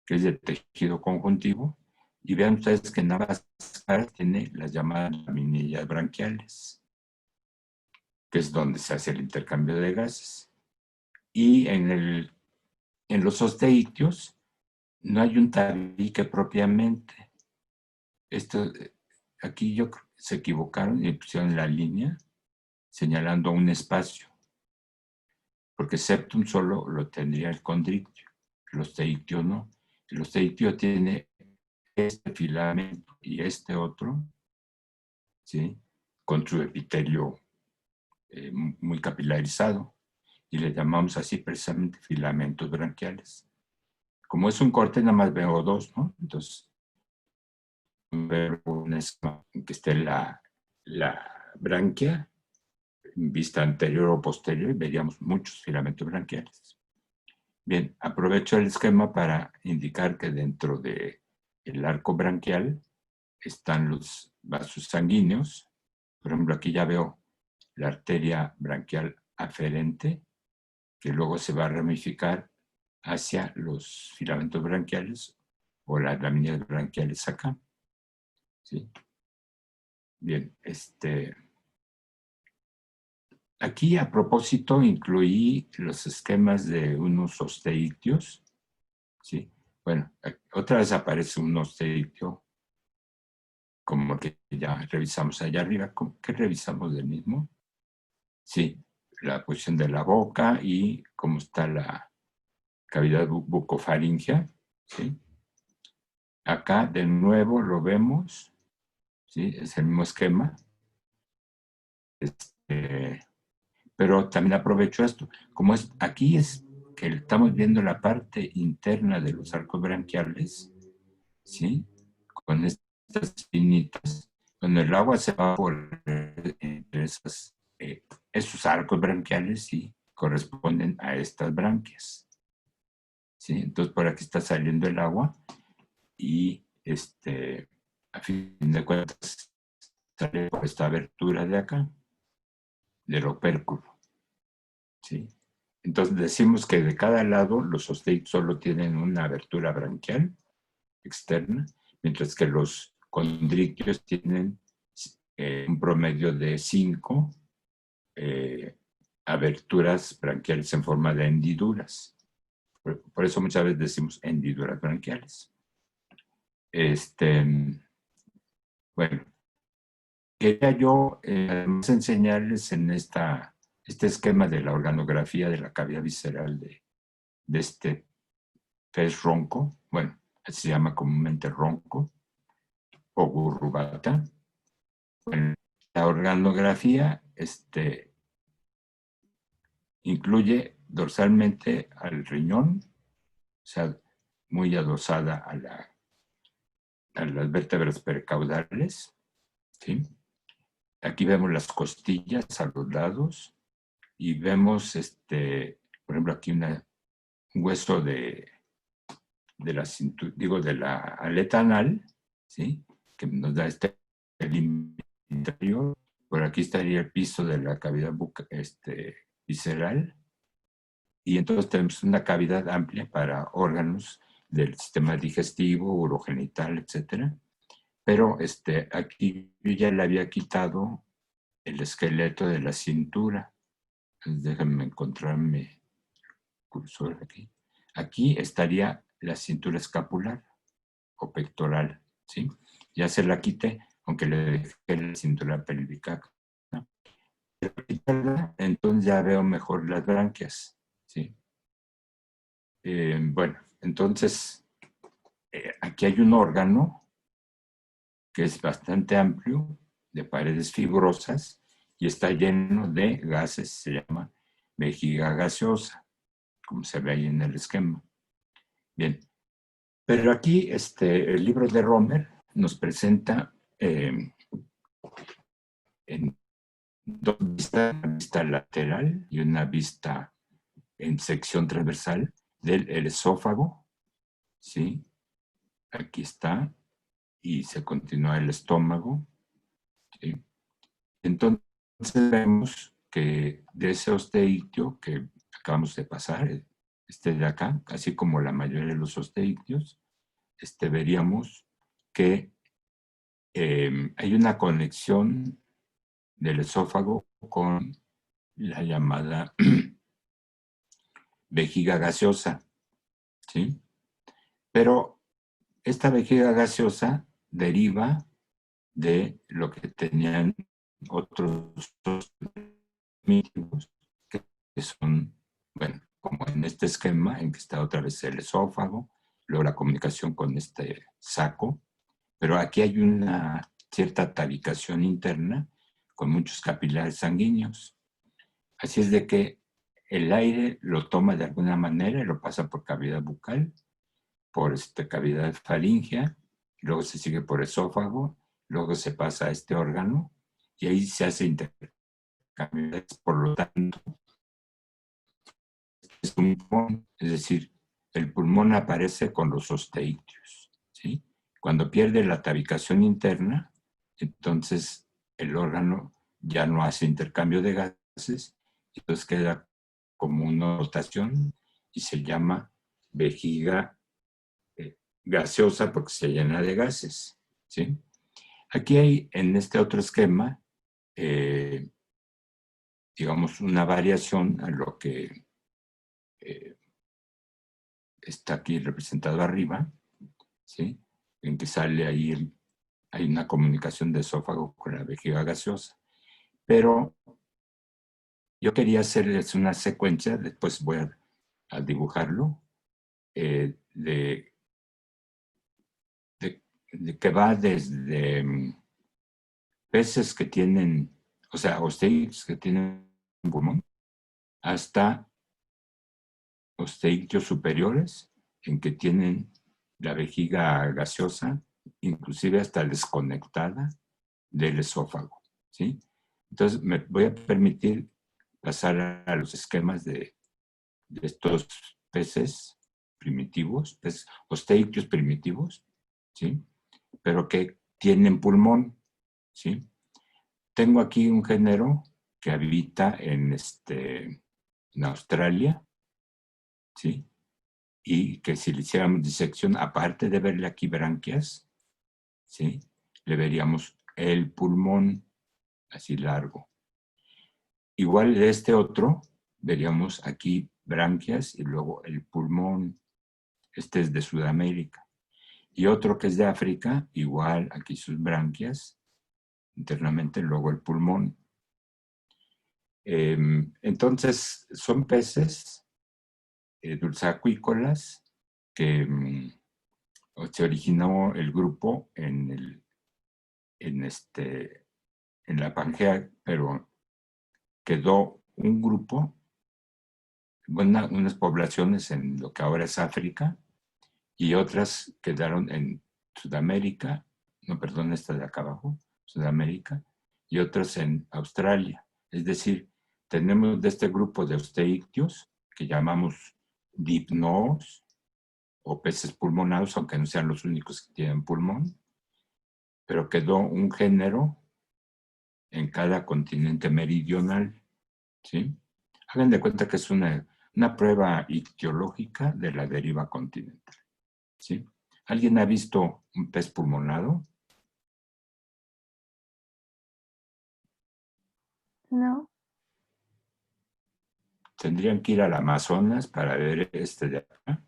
Speaker 2: que es de tejido conjuntivo, y vean ustedes que en ambas caras tiene las llamadas laminillas branquiales, que es donde se hace el intercambio de gases. Y en los osteitios no hay un tabique propiamente. Aquí se equivocaron y pusieron la línea señalando un espacio, porque septum solo lo tendría el condrictio, el osteitio no. El osteitio tiene este filamento y este otro, ¿sí? Con su epitelio muy capilarizado, y le llamamos así precisamente filamentos branquiales. Como es un corte, nada más veo dos, ¿no? Entonces, veo un esquema en que esté la branquia, vista anterior o posterior, y veríamos muchos filamentos branquiales. Bien, aprovecho el esquema para indicar que dentro del arco branquial están los vasos sanguíneos. Por ejemplo, aquí ya veo la arteria branquial aferente, que luego se va a ramificar hacia los filamentos branquiales o las laminillas branquiales acá. ¿sí? Bien, aquí a propósito incluí los esquemas de unos osteictios, ¿sí? Bueno, otra vez aparece un osteictio como que ya revisamos allá arriba. ¿Qué revisamos del mismo? Sí, la posición de la boca y cómo está la cavidad bucofaringea, ¿sí? Acá de nuevo lo vemos, ¿sí? Es el mismo esquema. Pero también aprovecho esto. Como aquí es que estamos viendo la parte interna de los arcos branquiales, ¿sí? Con estas finitas, donde el agua se va por entre esos arcos branquiales y corresponden a estas branquias, ¿sí? Entonces por aquí está saliendo el agua y a fin de cuentas sale por esta abertura de acá, del opérculo, ¿sí? Entonces decimos que de cada lado los osteicos solo tienen una abertura branquial externa, mientras que los condrictios tienen un promedio de 5 aberturas branquiales en forma de hendiduras. Por eso muchas veces decimos hendiduras branquiales. Bueno, quería yo además enseñarles en este esquema de la organografía de la cavidad visceral de este pez ronco, bueno, se llama comúnmente ronco o gurrubata. Bueno, la organografía incluye dorsalmente al riñón, o sea, muy adosada a las vértebras pericaudales, ¿sí? Aquí vemos las costillas a los lados y vemos, por ejemplo, aquí un hueso de la cintura, digo, de la aleta anal, ¿sí? Que nos da el interior. Por aquí estaría el piso de la cavidad visceral. Y entonces tenemos una cavidad amplia para órganos del sistema digestivo, urogenital, etc. Pero aquí yo ya le había quitado el esqueleto de la cintura. Entonces, déjenme encontrar mi cursor aquí. Aquí estaría la cintura escapular o pectoral, ¿sí? Ya se la quité, aunque le dejé la cintura pélvica, ¿no? Entonces ya veo mejor las branquias, ¿sí? Bueno, entonces aquí hay un órgano que es bastante amplio, de paredes fibrosas, y está lleno de gases, se llama vejiga gaseosa, como se ve ahí en el esquema. Bien, pero aquí el libro de Romer nos presenta en dos vistas, una vista lateral y una vista en sección transversal del esófago, ¿sí? Aquí está, y se continúa el estómago, ¿sí? Entonces vemos que de ese osteictio que acabamos de pasar, de acá, así como la mayoría de los osteictios, veríamos que hay una conexión del esófago con la llamada vejiga gaseosa, ¿sí? Pero esta vejiga gaseosa deriva de lo que tenían otros primitivos, que son, bueno, como en este esquema en que está otra vez el esófago, luego la comunicación con este saco, pero aquí hay una cierta tabicación interna con muchos capilares sanguíneos. Así es de que el aire lo toma de alguna manera y lo pasa por cavidad bucal, por cavidad faríngea, luego se sigue por esófago, luego se pasa a este órgano y ahí se hace intercambio. Por lo tanto, es un pulmón, es decir, el pulmón aparece con los osteictios, ¿sí? Cuando pierde la tabicación interna, entonces el órgano ya no hace intercambio de gases, entonces queda como una dotación y se llama vejiga gaseosa porque se llena de gases, ¿sí? Aquí hay, en este otro esquema, digamos, una variación a lo que está aquí representado arriba, ¿sí? En que sale ahí, hay una comunicación de esófago con la vejiga gaseosa. Pero yo quería hacerles una secuencia, después voy a dibujarlo, de que va desde peces que tienen, o sea, osteichthyos que tienen un pulmón, hasta osteichthyos superiores, en que tienen la vejiga gaseosa, inclusive hasta desconectada del esófago, ¿sí? Entonces, me voy a permitir pasar a los esquemas de estos peces primitivos, peces osteichthyos primitivos, ¿sí? Pero que tienen pulmón, ¿sí? Tengo aquí un género que habita en Australia, ¿sí? Y que si le hiciéramos disección, aparte de verle aquí branquias, ¿sí? Le veríamos el pulmón así largo. Igual de este otro, veríamos aquí branquias y luego el pulmón. Este es de Sudamérica. Y otro que es de África, igual aquí sus branquias, internamente, luego el pulmón. Entonces, son peces dulzacuícolas que se originó el grupo en la Pangea, pero quedó un grupo, unas poblaciones en lo que ahora es África, y otras quedaron en Sudamérica, no, perdón, esta de acá abajo, Sudamérica, y otras en Australia. Es decir, tenemos de este grupo de osteichthyos, que llamamos dipnoos, o peces pulmonados, aunque no sean los únicos que tienen pulmón, pero quedó un género en cada continente meridional, ¿sí? Hagan de cuenta que es una prueba ictiológica de la deriva continental, ¿sí? ¿Alguien ha visto un pez pulmonado?
Speaker 5: No.
Speaker 2: Tendrían que ir al Amazonas para ver este de acá.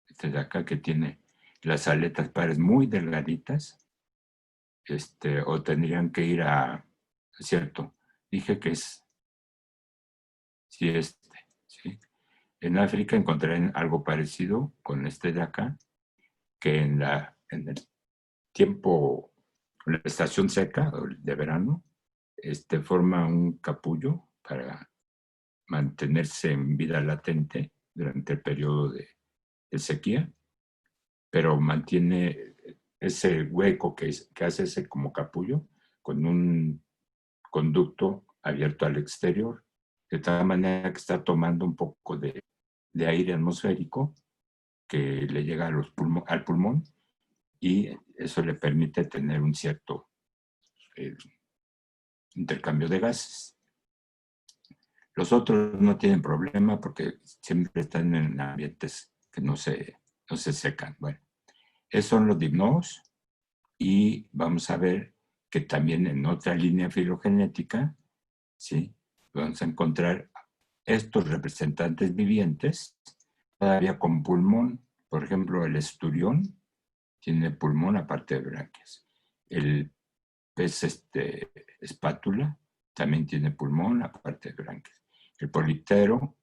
Speaker 2: Este de acá que tiene las aletas pares muy delgaditas. O tendrían que ir es cierto, dije que es, sí, ¿sí? En África encontrarán algo parecido con este de acá, que en el tiempo, en la estación seca de verano, forma un capullo para mantenerse en vida latente durante el periodo de sequía, pero mantiene ese hueco que hace ese como capullo con un conducto abierto al exterior, de tal manera que está tomando un poco de aire atmosférico que le llega al pulmón y eso le permite tener un cierto intercambio de gases. Los otros no tienen problema porque siempre están en ambientes que no se secan. Bueno, esos son los dipnoos y vamos a ver que también en otra línea filogenética, ¿sí? Vamos a encontrar estos representantes vivientes todavía con pulmón. Por ejemplo, el esturión tiene pulmón aparte de branquias. El pez espátula también tiene pulmón aparte de branquias. El poliptero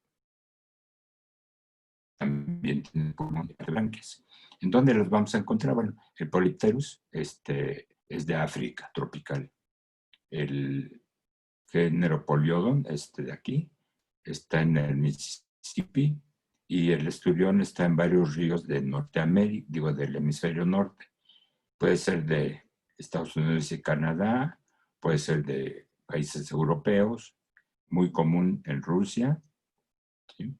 Speaker 2: también tiene pulmón aparte de branquias. ¿En dónde los vamos a encontrar? Bueno, el Polypterus es de África tropical. El género Poliodon, de aquí, está en el Mississippi, y el esturión está en varios ríos de Norteamérica, digo, del hemisferio norte. Puede ser de Estados Unidos y Canadá, puede ser de países europeos, muy común en Rusia, ¿sí?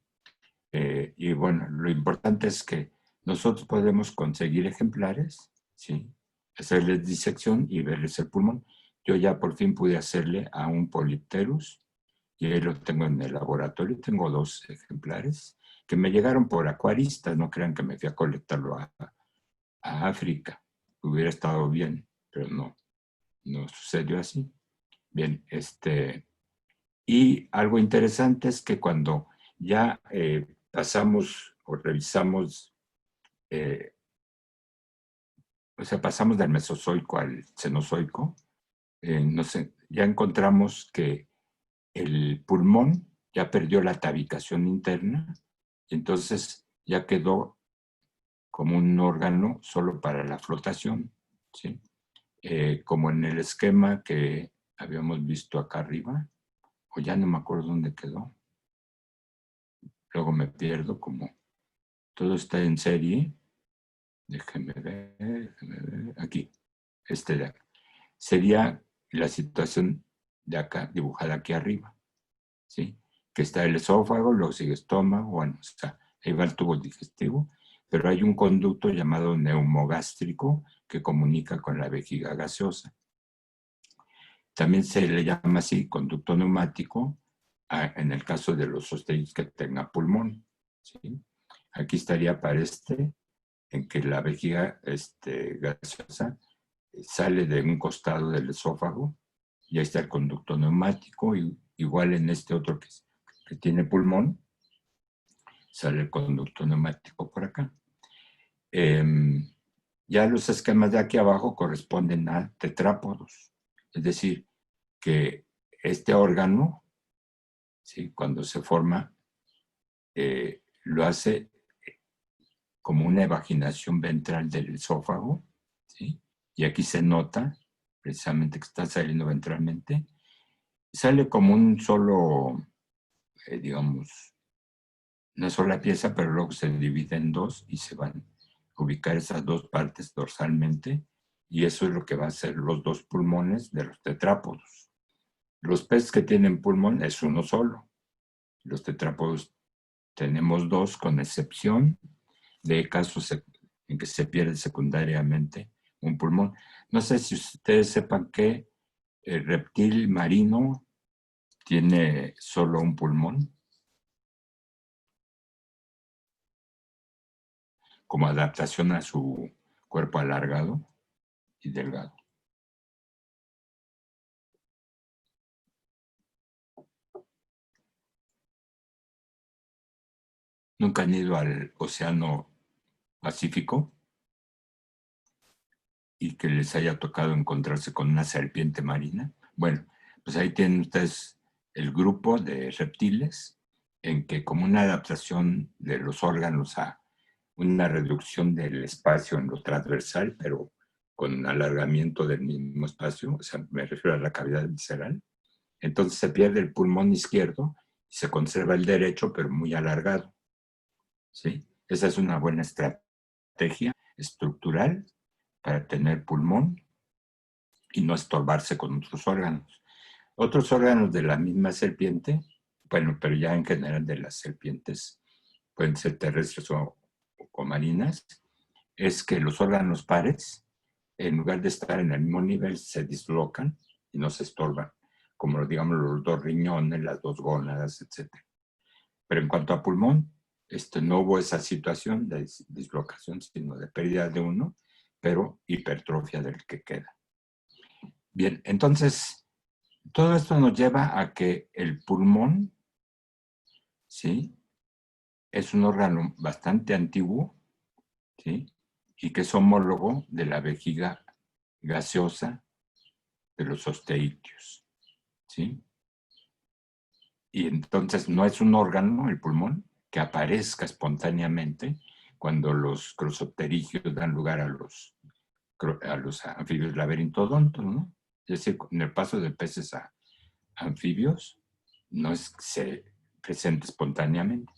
Speaker 2: Y bueno, lo importante es que nosotros podemos conseguir ejemplares, ¿sí? Hacerles disección y verles el pulmón. Yo ya por fin pude hacerle a un Polypterus y ahí lo tengo en el laboratorio. Tengo 2 ejemplares que me llegaron por acuaristas, no crean que me fui a colectarlo a África. hubiera estado bien, pero no sucedió así. Bien, y algo interesante es que cuando ya pasamos o revisamos, o sea, pasamos del Mesozoico al Cenozoico, no sé, ya encontramos que el pulmón ya perdió la tabicación interna, y entonces ya quedó como un órgano solo para la flotación, ¿sí? Como en el esquema que habíamos visto acá arriba, o ya no me acuerdo dónde quedó. Luego me pierdo, como todo está en serie. Déjenme ver, aquí, de acá. Sería la situación de acá, dibujada aquí arriba, ¿sí? Que está el esófago, luego sigue estómago, bueno, o sea, ahí va el tubo digestivo, pero hay un conducto llamado neumogástrico que comunica con la vejiga gaseosa. También se le llama así conducto neumático en el caso de los sostenidos que tengan pulmón, ¿sí? Aquí estaría para en que la vejiga gaseosa sale de un costado del esófago y ahí está el conducto neumático, y igual en este otro que tiene pulmón, sale el conducto neumático por acá. Ya los esquemas de aquí abajo corresponden a tetrápodos, es decir, que este órgano, ¿sí?, cuando se forma, lo hace como una evaginación ventral del esófago, ¿sí? Y aquí se nota precisamente que está saliendo ventralmente. Sale como un solo, digamos, una sola pieza, pero luego se divide en dos y se van a ubicar esas dos partes dorsalmente, y eso es lo que va a ser los dos pulmones de los tetrápodos. Los peces que tienen pulmón es uno solo. Los tetrápodos tenemos dos, con excepción de casos en que se pierde secundariamente un pulmón. No sé si ustedes sepan que el reptil marino tiene solo un pulmón, como adaptación a su cuerpo alargado y delgado. ¿Nunca han ido al Océano Pacífico y que les haya tocado encontrarse con una serpiente marina? Bueno, pues ahí tienen ustedes el grupo de reptiles en que, como una adaptación de los órganos a una reducción del espacio en lo transversal, pero con alargamiento del mismo espacio, o sea, me refiero a la cavidad visceral, entonces se pierde el pulmón izquierdo y se conserva el derecho, pero muy alargado, ¿sí? Esa es una buena estrategia estructural para tener pulmón y no estorbarse con otros órganos. Otros órganos de la misma serpiente, bueno, pero ya en general de las serpientes, pueden ser terrestres o marinas, es que los órganos pares, en lugar de estar en el mismo nivel, se dislocan y no se estorban, como digamos los dos riñones, las dos gónadas, etc. Pero en cuanto a pulmón, no hubo esa situación de dislocación, sino de pérdida de uno, pero hipertrofia del que queda. Bien, entonces, todo esto nos lleva a que el pulmón, ¿sí?, es un órgano bastante antiguo, ¿sí?, y que es homólogo de la vejiga gaseosa de los osteídeos, ¿sí? Y entonces no es un órgano, el pulmón, que aparezca espontáneamente cuando los crosopterigios dan lugar a los anfibios laberintoodontos, ¿no? Es decir, en el paso de peces a anfibios, no es que se presente espontáneamente.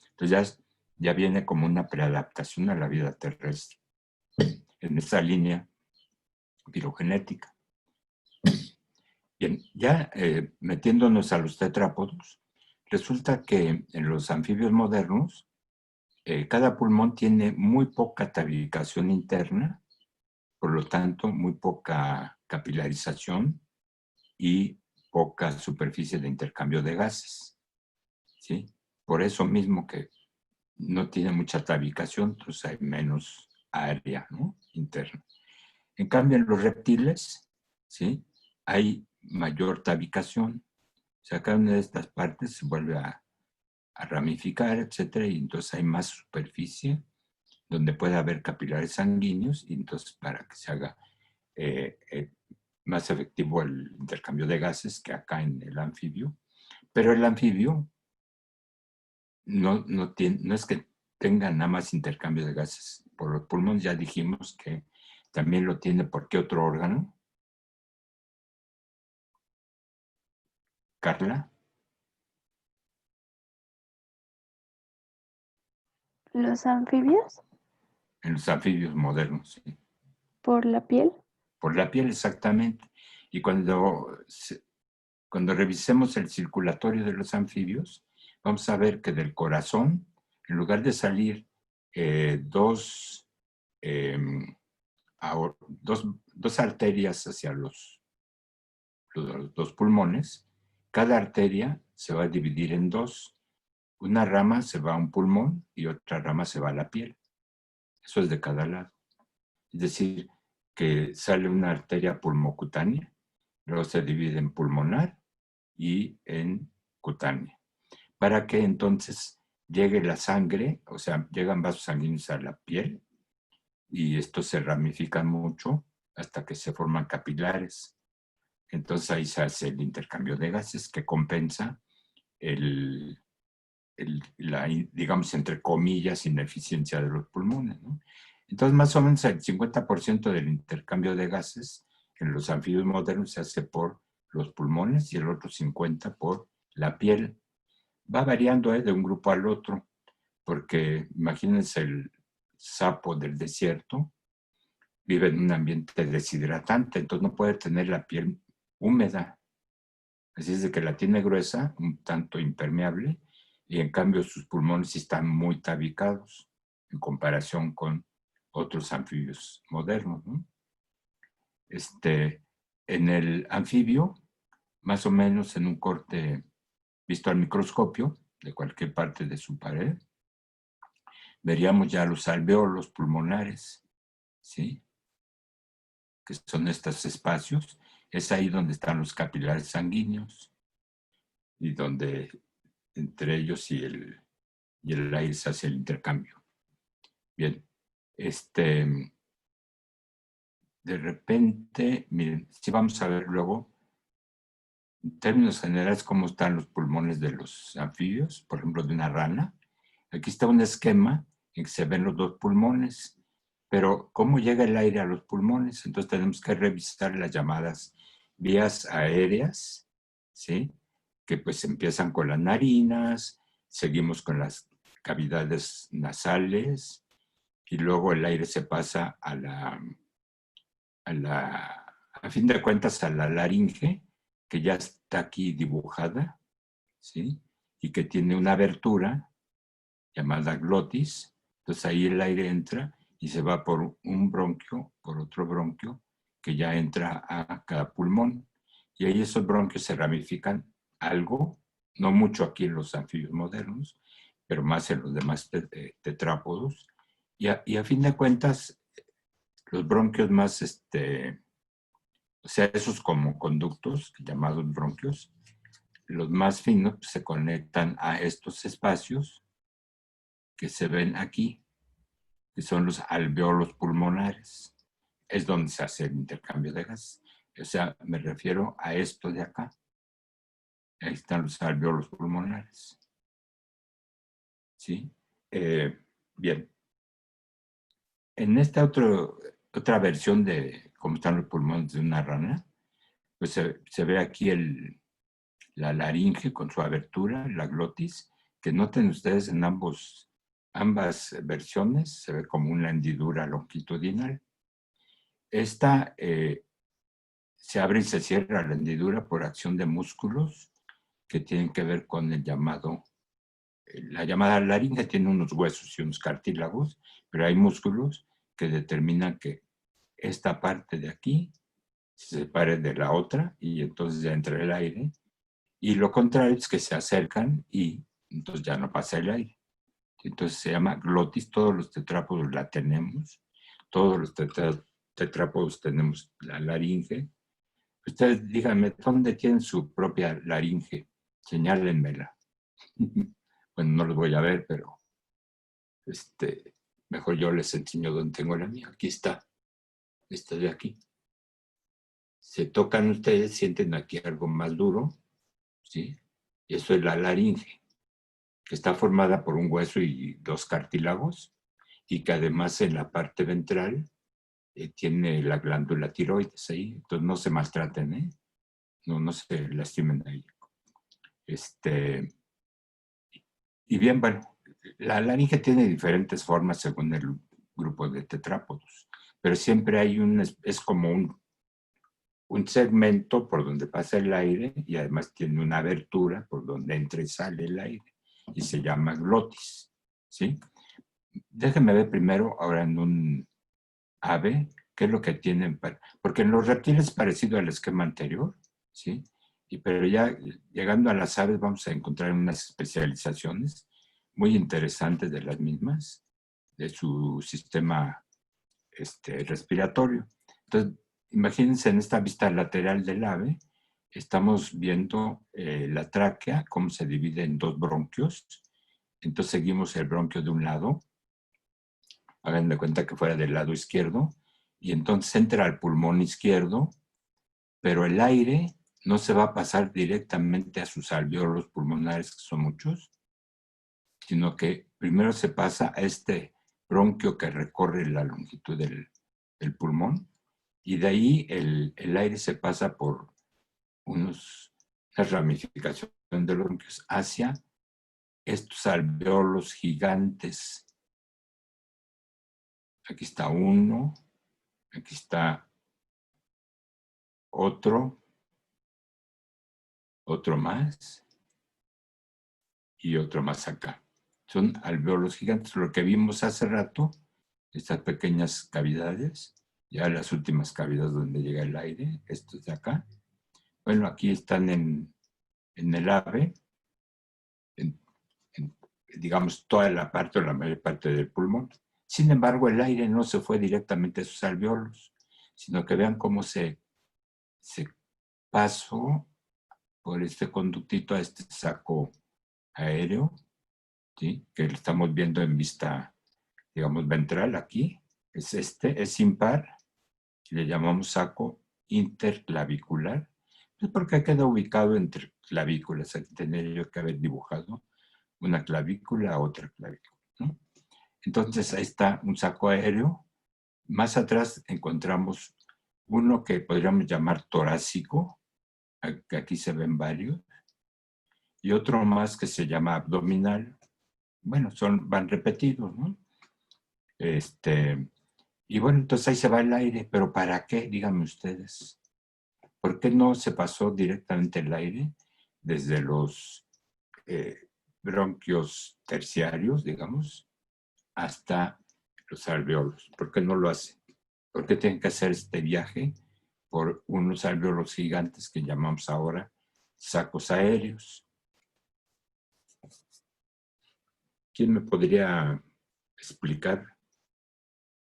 Speaker 2: Entonces ya viene como una preadaptación a la vida terrestre, en esa línea filogenética. Bien, ya metiéndonos a los tetrápodos, resulta que en los anfibios modernos, cada pulmón tiene muy poca tabicación interna, por lo tanto, muy poca capilarización y poca superficie de intercambio de gases, ¿sí? Por eso mismo que no tiene mucha tabicación, entonces hay menos área, ¿no?, interna. En cambio, en los reptiles, ¿sí?, hay mayor tabicación. O sea, cada una de estas partes se vuelve a ramificar, etcétera, y entonces hay más superficie donde puede haber capilares sanguíneos, y entonces para que se haga más efectivo el intercambio de gases que acá en el anfibio. Pero el anfibio no es que tenga nada más intercambio de gases por los pulmones, ya dijimos que también lo tiene por qué otro órgano. Carla.
Speaker 5: ¿Los anfibios?
Speaker 2: En los anfibios modernos, sí.
Speaker 5: ¿Por la piel?
Speaker 2: Por la piel, exactamente. Y cuando revisemos el circulatorio de los anfibios, vamos a ver que del corazón, en lugar de salir dos arterias hacia los pulmones, cada arteria se va a dividir en dos. Una rama se va a un pulmón y otra rama se va a la piel. Eso es de cada lado. Es decir, que sale una arteria pulmocutánea, luego se divide en pulmonar y en cutánea, para que entonces llegue la sangre, o sea, llegan vasos sanguíneos a la piel y estos se ramifican mucho hasta que se forman capilares. Entonces ahí se hace el intercambio de gases que compensa la, digamos, entre comillas, ineficiencia de los pulmones, ¿no? Entonces, más o menos el 50% del intercambio de gases en los anfibios modernos se hace por los pulmones y el otro 50% por la piel. Va variando de un grupo al otro, porque imagínense el sapo del desierto, vive en un ambiente deshidratante, entonces no puede tener la piel húmeda. Así es de que la tiene gruesa, un tanto impermeable, y en cambio sus pulmones están muy tabicados en comparación con otros anfibios modernos, ¿no? En el anfibio, más o menos en un corte visto al microscopio de cualquier parte de su pared, veríamos ya los alveolos pulmonares, ¿sí?, que son estos espacios. Es ahí donde están los capilares sanguíneos y donde entre ellos y el aire se hace el intercambio. Bien, de repente, miren, si vamos a ver luego, en términos generales, cómo están los pulmones de los anfibios, por ejemplo, de una rana. Aquí está un esquema en que se ven los dos pulmones, pero ¿cómo llega el aire a los pulmones? Entonces tenemos que revisar las llamadas vías aéreas, ¿sí?, que pues empiezan con las narinas, seguimos con las cavidades nasales y luego el aire se pasa a fin de cuentas, a la laringe, que ya está aquí dibujada, ¿sí?, y que tiene una abertura llamada glotis. Entonces ahí el aire entra y se va por un bronquio, por otro bronquio, que ya entra a cada pulmón. Y ahí esos bronquios se ramifican algo, no mucho aquí en los anfibios modernos, pero más en los demás tetrápodos. Y a fin de cuentas, los bronquios más, o sea, esos como conductos, llamados bronquios, los más finos pues, se conectan a estos espacios que se ven aquí, que son los alveolos pulmonares. Es donde se hace el intercambio de gases. O sea, me refiero a esto de acá. Ahí están los alveolos pulmonares. ¿Sí? Bien. En esta otra versión de cómo están los pulmones de una rana, pues se ve aquí la laringe con su abertura, la glotis, que noten ustedes en ambas versiones, se ve como una hendidura longitudinal. Esta se abre y se cierra la hendidura por acción de músculos que tienen que ver con la llamada laringe tiene unos huesos y unos cartílagos, pero hay músculos que determinan que esta parte de aquí se separe de la otra y entonces ya entra el aire. Y lo contrario es que se acercan y entonces ya no pasa el aire. Entonces se llama glotis, todos los tetrápodos la tenemos. todos los tetrápodos tenemos la laringe. Ustedes díganme, ¿dónde tienen su propia laringe? Señálenmela. Bueno, no los voy a ver, pero mejor yo les enseño dónde tengo la mía. Aquí está. Esta de aquí. Se tocan ustedes, sienten aquí algo más duro, ¿sí? Y eso es la laringe, que está formada por un hueso y 2 cartílagos, y que además en la parte ventral tiene la glándula tiroides ahí. Entonces no se maltraten, ¿eh? No se lastimen ahí. Y bien, bueno, la laringe tiene diferentes formas según el grupo de tetrápodos, pero siempre hay es como un segmento por donde pasa el aire y además tiene una abertura por donde entra y sale el aire y se llama glotis, ¿sí? Déjenme ver primero ahora en un ave qué es lo que tienen, porque en los reptiles es parecido al esquema anterior, ¿sí? Pero ya llegando a las aves vamos a encontrar unas especializaciones muy interesantes de las mismas, de su sistema respiratorio. Entonces, imagínense en esta vista lateral del ave, estamos viendo la tráquea, cómo se divide en 2 bronquios. Entonces seguimos el bronquio de un lado, hagan de cuenta que fuera del lado izquierdo, y entonces entra al pulmón izquierdo, pero el aire no se va a pasar directamente a sus alvéolos pulmonares, que son muchos, sino que primero se pasa a este bronquio que recorre la longitud del pulmón, y de ahí el aire se pasa por una ramificación de los bronquios hacia estos alvéolos gigantes. Aquí está uno, aquí está otro más y otro más acá. Son alvéolos gigantes, lo que vimos hace rato, estas pequeñas cavidades, ya las últimas cavidades donde llega el aire, estos de acá. Bueno, aquí están en el ave, digamos, toda la parte o la mayor parte del pulmón. Sin embargo, el aire no se fue directamente a sus alvéolos, sino que vean cómo se pasó por este conductito a este saco aéreo, ¿sí? Que lo estamos viendo en vista, digamos, ventral aquí. Es impar, le llamamos saco interclavicular, pues porque queda ubicado entre clavículas. Aquí tendría yo que haber dibujado una clavícula a otra clavícula, ¿no? Entonces ahí está un saco aéreo. Más atrás encontramos uno que podríamos llamar torácico, que aquí se ven varios, y otro más que se llama abdominal. Bueno, van repetidos, ¿no? Y bueno, entonces ahí se va el aire, pero ¿para qué? Díganme ustedes. ¿Por qué no se pasó directamente el aire desde los bronquios terciarios, digamos, hasta los alvéolos? ¿Por qué no lo hace? ¿Por qué tienen que hacer este viaje por unos alvéolos gigantes que llamamos ahora sacos aéreos? ¿Quién me podría explicar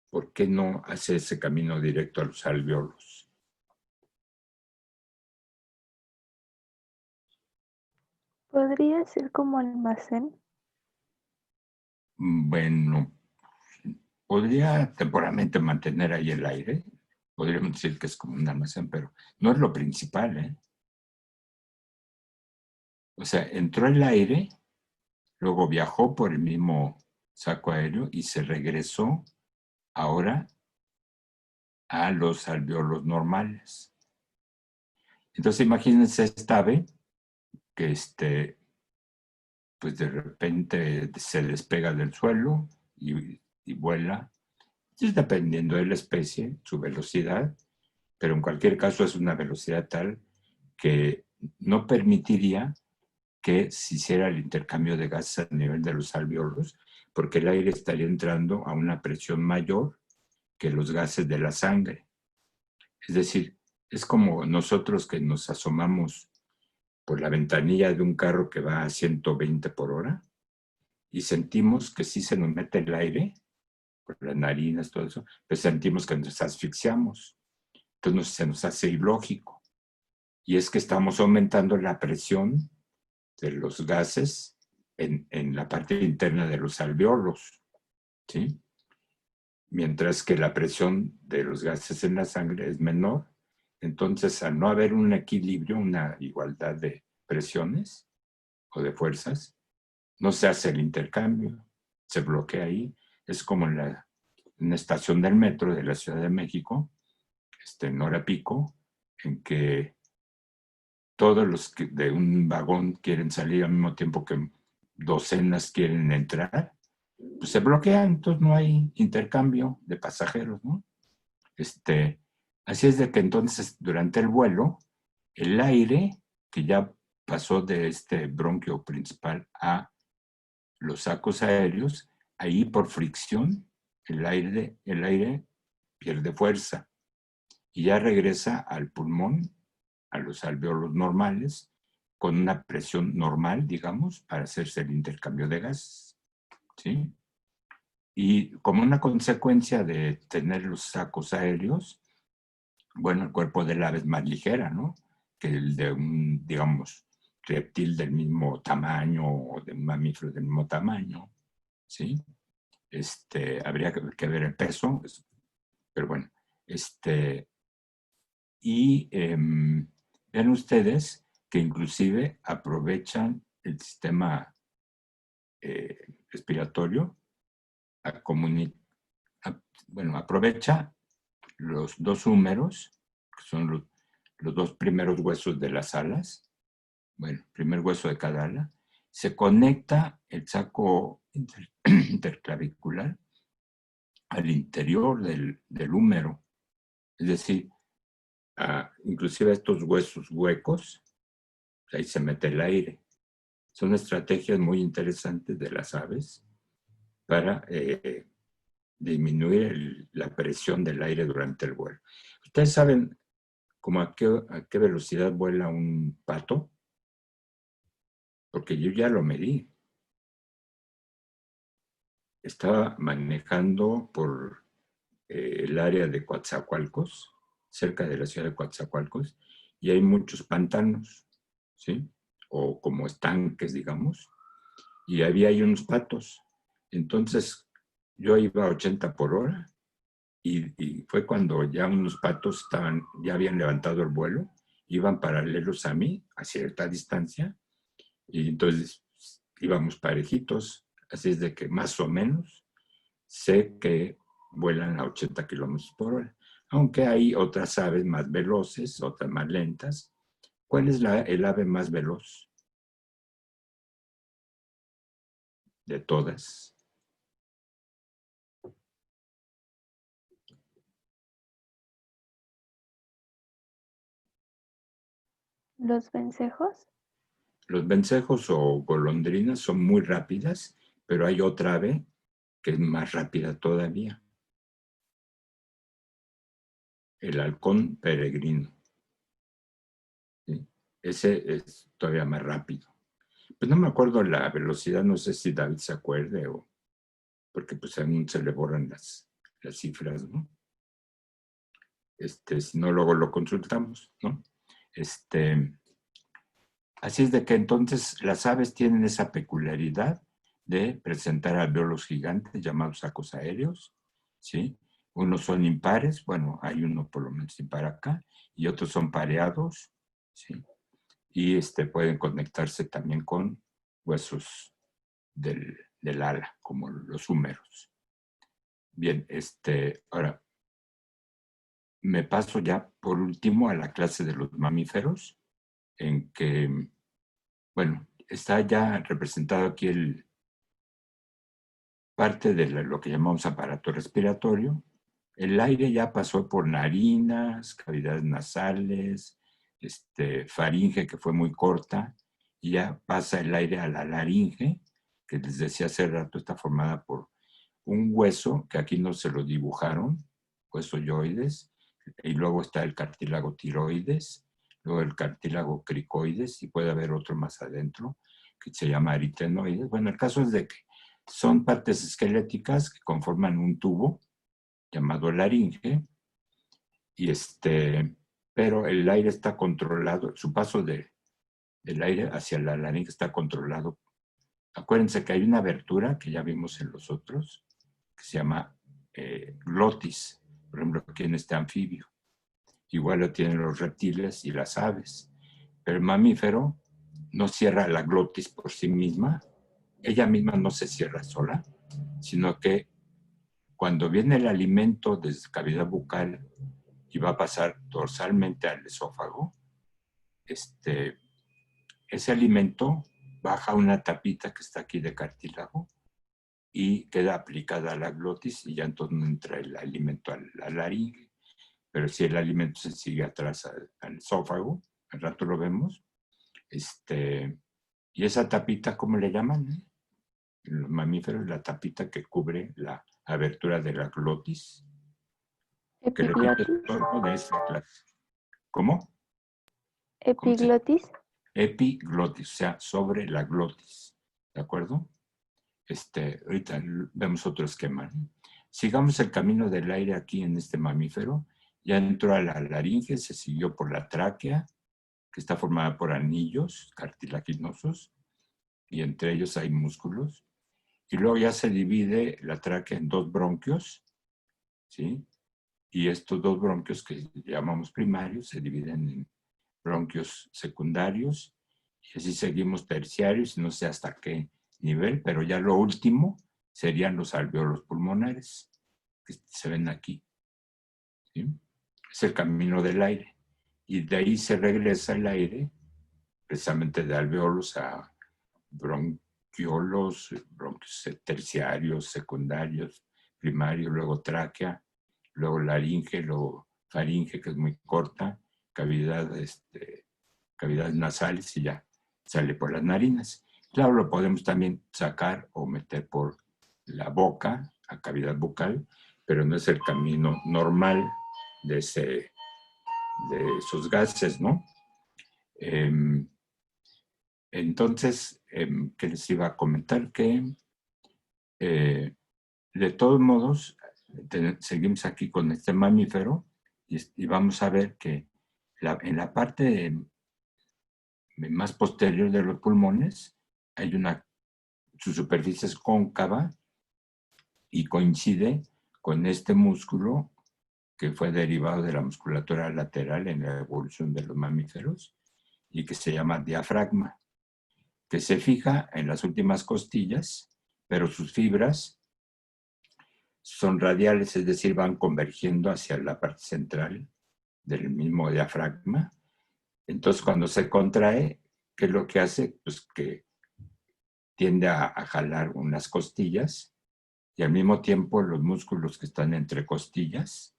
Speaker 2: por qué no hace ese camino directo a los alvéolos?
Speaker 5: ¿Podría ser como almacén?
Speaker 2: Bueno, podría temporalmente mantener ahí el aire. Podríamos decir que es como un almacén, pero no es lo principal, ¿eh? O sea, entró el aire, luego viajó por el mismo saco aéreo y se regresó ahora a los alvéolos normales. Entonces imagínense esta ave que pues de repente se despega del suelo y vuela. Entonces, dependiendo de la especie, su velocidad, pero en cualquier caso es una velocidad tal que no permitiría que se hiciera el intercambio de gases a nivel de los alvéolos, porque el aire estaría entrando a una presión mayor que los gases de la sangre. Es decir, es como nosotros que nos asomamos por la ventanilla de un carro que va a 120 por hora y sentimos que sí se nos mete el aire, por las narinas, todo eso, pues sentimos que nos asfixiamos. Entonces se nos hace ilógico. Y es que estamos aumentando la presión de los gases en la parte interna de los alveolos, ¿sí? Mientras que la presión de los gases en la sangre es menor. Entonces, al no haber un equilibrio, una igualdad de presiones o de fuerzas, no se hace el intercambio, se bloquea ahí. Es como en una estación del metro de la Ciudad de México, en hora pico, en que todos los que de un vagón quieren salir al mismo tiempo que docenas quieren entrar, pues se bloquea, entonces no hay intercambio de pasajeros, ¿no? Así es de que entonces durante el vuelo, el aire que ya pasó de este bronquio principal a los sacos aéreos, ahí por fricción el aire pierde fuerza y ya regresa al pulmón, a los alveolos normales, con una presión normal, digamos, para hacerse el intercambio de gases, ¿sí? Y como una consecuencia de tener los sacos aéreos, bueno, el cuerpo del ave es más ligera, ¿no? Que el de un, digamos, reptil del mismo tamaño o de un mamífero del mismo tamaño, ¿sí? Habría que ver el peso, pero bueno, y vean ustedes que inclusive aprovechan el sistema respiratorio, aprovecha los dos húmeros, que son los dos primeros huesos de las alas, bueno, primer hueso de cada ala, se conecta el saco interclavicular al interior del húmero. Es decir, inclusive estos huesos huecos, ahí se mete el aire. Son estrategias muy interesantes de las aves para disminuir la presión del aire durante el vuelo. ¿Ustedes saben cómo a qué velocidad vuela un pato? Porque yo ya lo medí. Estaba manejando por el área de Coatzacoalcos, cerca de la ciudad de Coatzacoalcos, y hay muchos pantanos, ¿sí? O como estanques, digamos, y había ahí unos patos. Entonces, yo iba a 80 por hora y fue cuando ya unos patos ya habían levantado el vuelo, iban paralelos a mí, a cierta distancia, y entonces íbamos parejitos, así es de que más o menos sé que vuelan a 80 kilómetros por hora, aunque hay otras aves más veloces, otras más lentas. ¿Cuál es el ave más veloz de todas?
Speaker 5: ¿Los vencejos?
Speaker 2: Los vencejos o golondrinas son muy rápidas, pero hay otra ave que es más rápida todavía. El halcón peregrino. ¿Sí? Ese es todavía más rápido. Pues no me acuerdo la velocidad, no sé si David se acuerde o porque pues aún se le borran las cifras, ¿no? Si no, luego lo consultamos, ¿no? Así es de que entonces las aves tienen esa peculiaridad de presentar alvéolos gigantes llamados sacos aéreos, ¿sí? Unos son impares, bueno, hay uno por lo menos impar acá, y otros son pareados, ¿sí? Y pueden conectarse también con huesos del ala, como los húmeros. Bien, ahora me paso ya por último a la clase de los mamíferos, en que, bueno, está ya representado aquí parte de lo que llamamos aparato respiratorio. El aire ya pasó por narinas, cavidades nasales, faringe, que fue muy corta, y ya pasa el aire a la laringe, que les decía hace rato está formada por un hueso, que aquí no se lo dibujaron, hueso yoides, y luego está el cartílago tiroides, luego el cartílago cricoides, y puede haber otro más adentro, que se llama aritenoides. Bueno, el caso es de que son partes esqueléticas que conforman un tubo llamado laringe, y pero el aire está controlado, su paso del aire hacia la laringe está controlado. Acuérdense que hay una abertura que ya vimos en los otros, que se llama glotis, por ejemplo, aquí en este anfibio. Igual lo tienen los reptiles y las aves. Pero el mamífero no cierra la glotis por sí misma. Ella misma no se cierra sola, sino que cuando viene el alimento desde cavidad bucal y va a pasar dorsalmente al esófago, ese alimento baja una tapita que está aquí de cartílago y queda aplicada a la glotis y ya entonces no entra el alimento a la laringe. Pero si el alimento se sigue atrás al esófago, al rato lo vemos, y esa tapita, ¿cómo le llaman? En los mamíferos, la tapita que cubre la abertura de la glotis. Que repito, es todo de esa clase. ¿Cómo?
Speaker 5: Epiglotis.
Speaker 2: Epiglotis, o sea, sobre la glotis. ¿De acuerdo? Ahorita vemos otro esquema. Sigamos el camino del aire aquí en este mamífero. Ya entró a la laringe, se siguió por la tráquea, que está formada por anillos cartilaginosos, y entre ellos hay músculos. Y luego ya se divide la tráquea en dos bronquios, ¿sí? Y estos dos bronquios que llamamos primarios se dividen en bronquios secundarios, y así seguimos terciarios, no sé hasta qué nivel, pero ya lo último serían los alveolos pulmonares, que se ven aquí, ¿sí? Es el camino del aire. Y de ahí se regresa el aire, precisamente de alveolos a bronquiolos, bronquios terciarios, secundarios, primarios, luego tráquea, luego laringe, luego faringe, que es muy corta, cavidades nasales y ya sale por las narinas. Claro, lo podemos también sacar o meter por la boca, a cavidad bucal, pero no es el camino normal de esos gases, ¿no? Entonces, ¿qué les iba a comentar? Que de todos modos, seguimos aquí con este mamífero y vamos a ver que en la parte más posterior de los pulmones hay su superficie es cóncava y coincide con este músculo que fue derivado de la musculatura lateral en la evolución de los mamíferos y que se llama diafragma, que se fija en las últimas costillas, pero sus fibras son radiales, es decir, van convergiendo hacia la parte central del mismo diafragma. Entonces, cuando se contrae, ¿qué es lo que hace? Pues que tiende a jalar unas costillas y al mismo tiempo los músculos que están entre costillas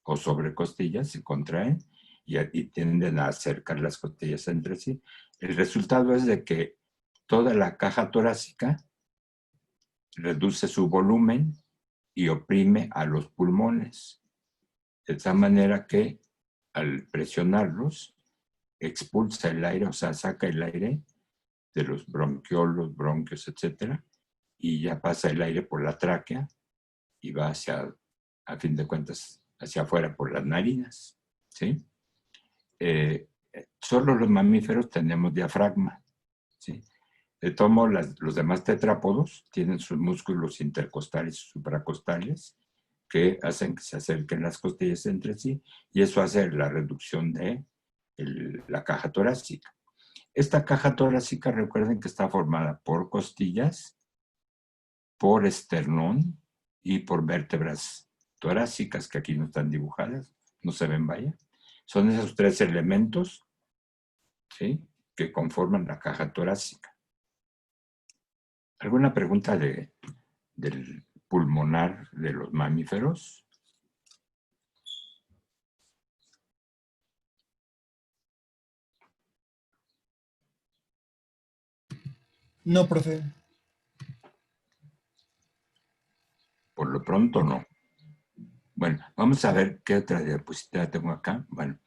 Speaker 2: o sobre costillas se contraen y tienden a acercar las costillas entre sí. El resultado es de que toda la caja torácica reduce su volumen y oprime a los pulmones, de tal manera que al presionarlos expulsa el aire, o sea, saca el aire de los bronquiolos, bronquios, etcétera, y ya pasa el aire por la tráquea y va hacia, a fin de cuentas, hacia afuera por las narinas, ¿sí? Solo los mamíferos tenemos diafragma, ¿sí? De todos modos, los demás tetrápodos tienen sus músculos intercostales y supracostales que hacen que se acerquen las costillas entre sí y eso hace la reducción de la caja torácica. Esta caja torácica, recuerden que está formada por costillas, por esternón y por vértebras torácicas que aquí no están dibujadas, no se ven, vaya. Son esos tres elementos, ¿sí?, que conforman la caja torácica. ¿Alguna pregunta del pulmonar de los mamíferos?
Speaker 3: No, profe.
Speaker 2: Por lo pronto no. Bueno, vamos a ver qué otra diapositiva tengo acá. Bueno,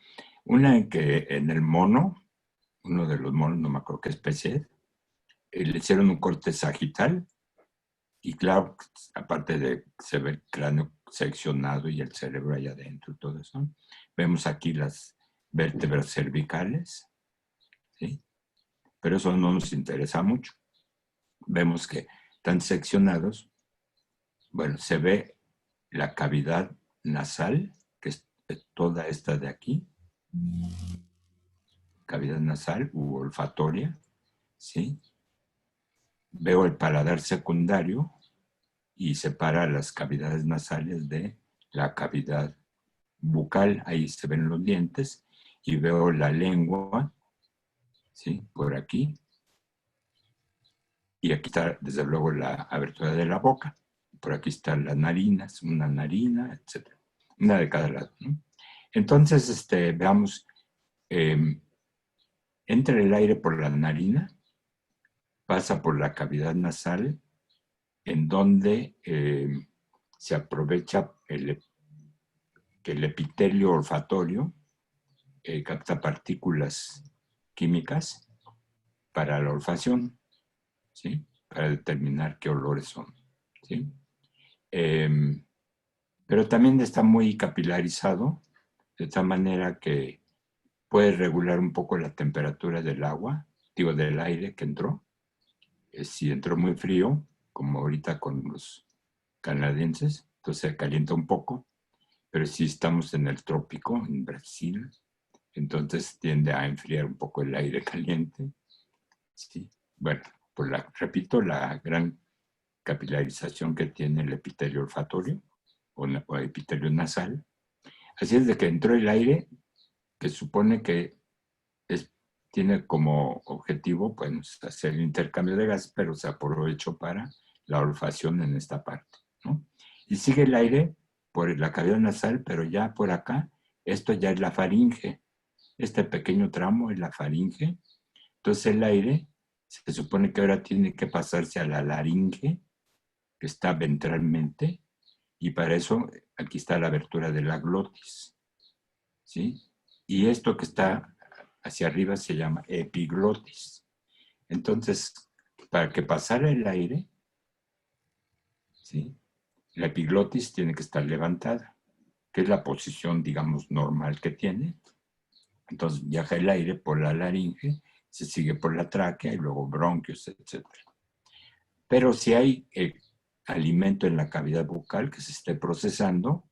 Speaker 2: una en que en el mono, uno de los monos, no me acuerdo qué especie es, le hicieron un corte sagital Y claro, aparte de que se ve el cráneo seccionado y el cerebro allá adentro y todo eso, vemos aquí las vértebras cervicales, ¿sí? Pero eso no nos interesa mucho. Vemos que están seccionados. Bueno, se ve la cavidad nasal, que es toda esta de aquí, cavidad nasal u olfatoria, ¿sí? Veo el paladar secundario y separa las cavidades nasales de la cavidad bucal. Ahí se ven los dientes y veo la lengua, ¿sí? Por aquí. Y aquí está, desde luego, la abertura de la boca. Por aquí están las narinas, una narina, etc. Una de cada lado, ¿no? Entonces, veamos, entra el aire por la narina, pasa por la cavidad nasal, en donde se aprovecha que el epitelio olfatorio capta partículas químicas para la olfacción, ¿sí? Para determinar qué olores son, ¿sí? Pero también está muy capilarizado, de tal manera que puede regular un poco la temperatura del agua, digo, del aire que entró. Si entró muy frío, como ahorita con los canadienses, entonces se calienta un poco, pero si estamos en el trópico, en Brasil, entonces tiende a enfriar un poco el aire caliente. Sí. Bueno, pues repito, la gran capilarización que tiene el epitelio olfatorio o epitelio nasal. Así es de que entró el aire, que supone que tiene como objetivo pues, hacer el intercambio de gas, pero se aprovechó para la olfacción en esta parte, ¿no? Y sigue el aire por la cavidad nasal, pero ya por acá, esto ya es la faringe. Este pequeño tramo es la faringe. Entonces el aire se supone que ahora tiene que pasarse a la laringe, que está ventralmente, y para eso aquí está la abertura de la glotis, ¿sí? Y esto que está hacia arriba se llama epiglotis. Entonces, para que pasara el aire, ¿sí? La epiglotis tiene que estar levantada, que es la posición, digamos, normal que tiene. Entonces viaja el aire por la laringe, se sigue por la tráquea y luego bronquios, etc. Pero si hay alimento en la cavidad bucal que se esté procesando,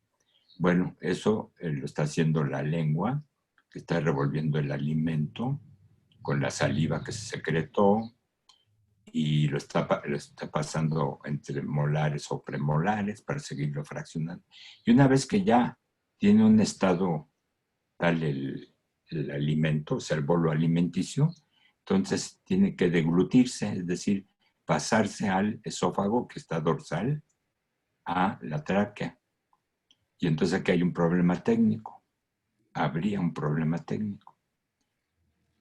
Speaker 2: bueno, eso lo está haciendo la lengua, que está revolviendo el alimento con la saliva que se secretó y lo está pasando entre molares o premolares para seguirlo fraccionando. Y una vez que ya tiene un estado tal el alimento, o sea, el bolo alimenticio, entonces tiene que deglutirse, es decir, pasarse al esófago que está dorsal a la tráquea. Y entonces aquí hay un problema técnico. Habría un problema técnico.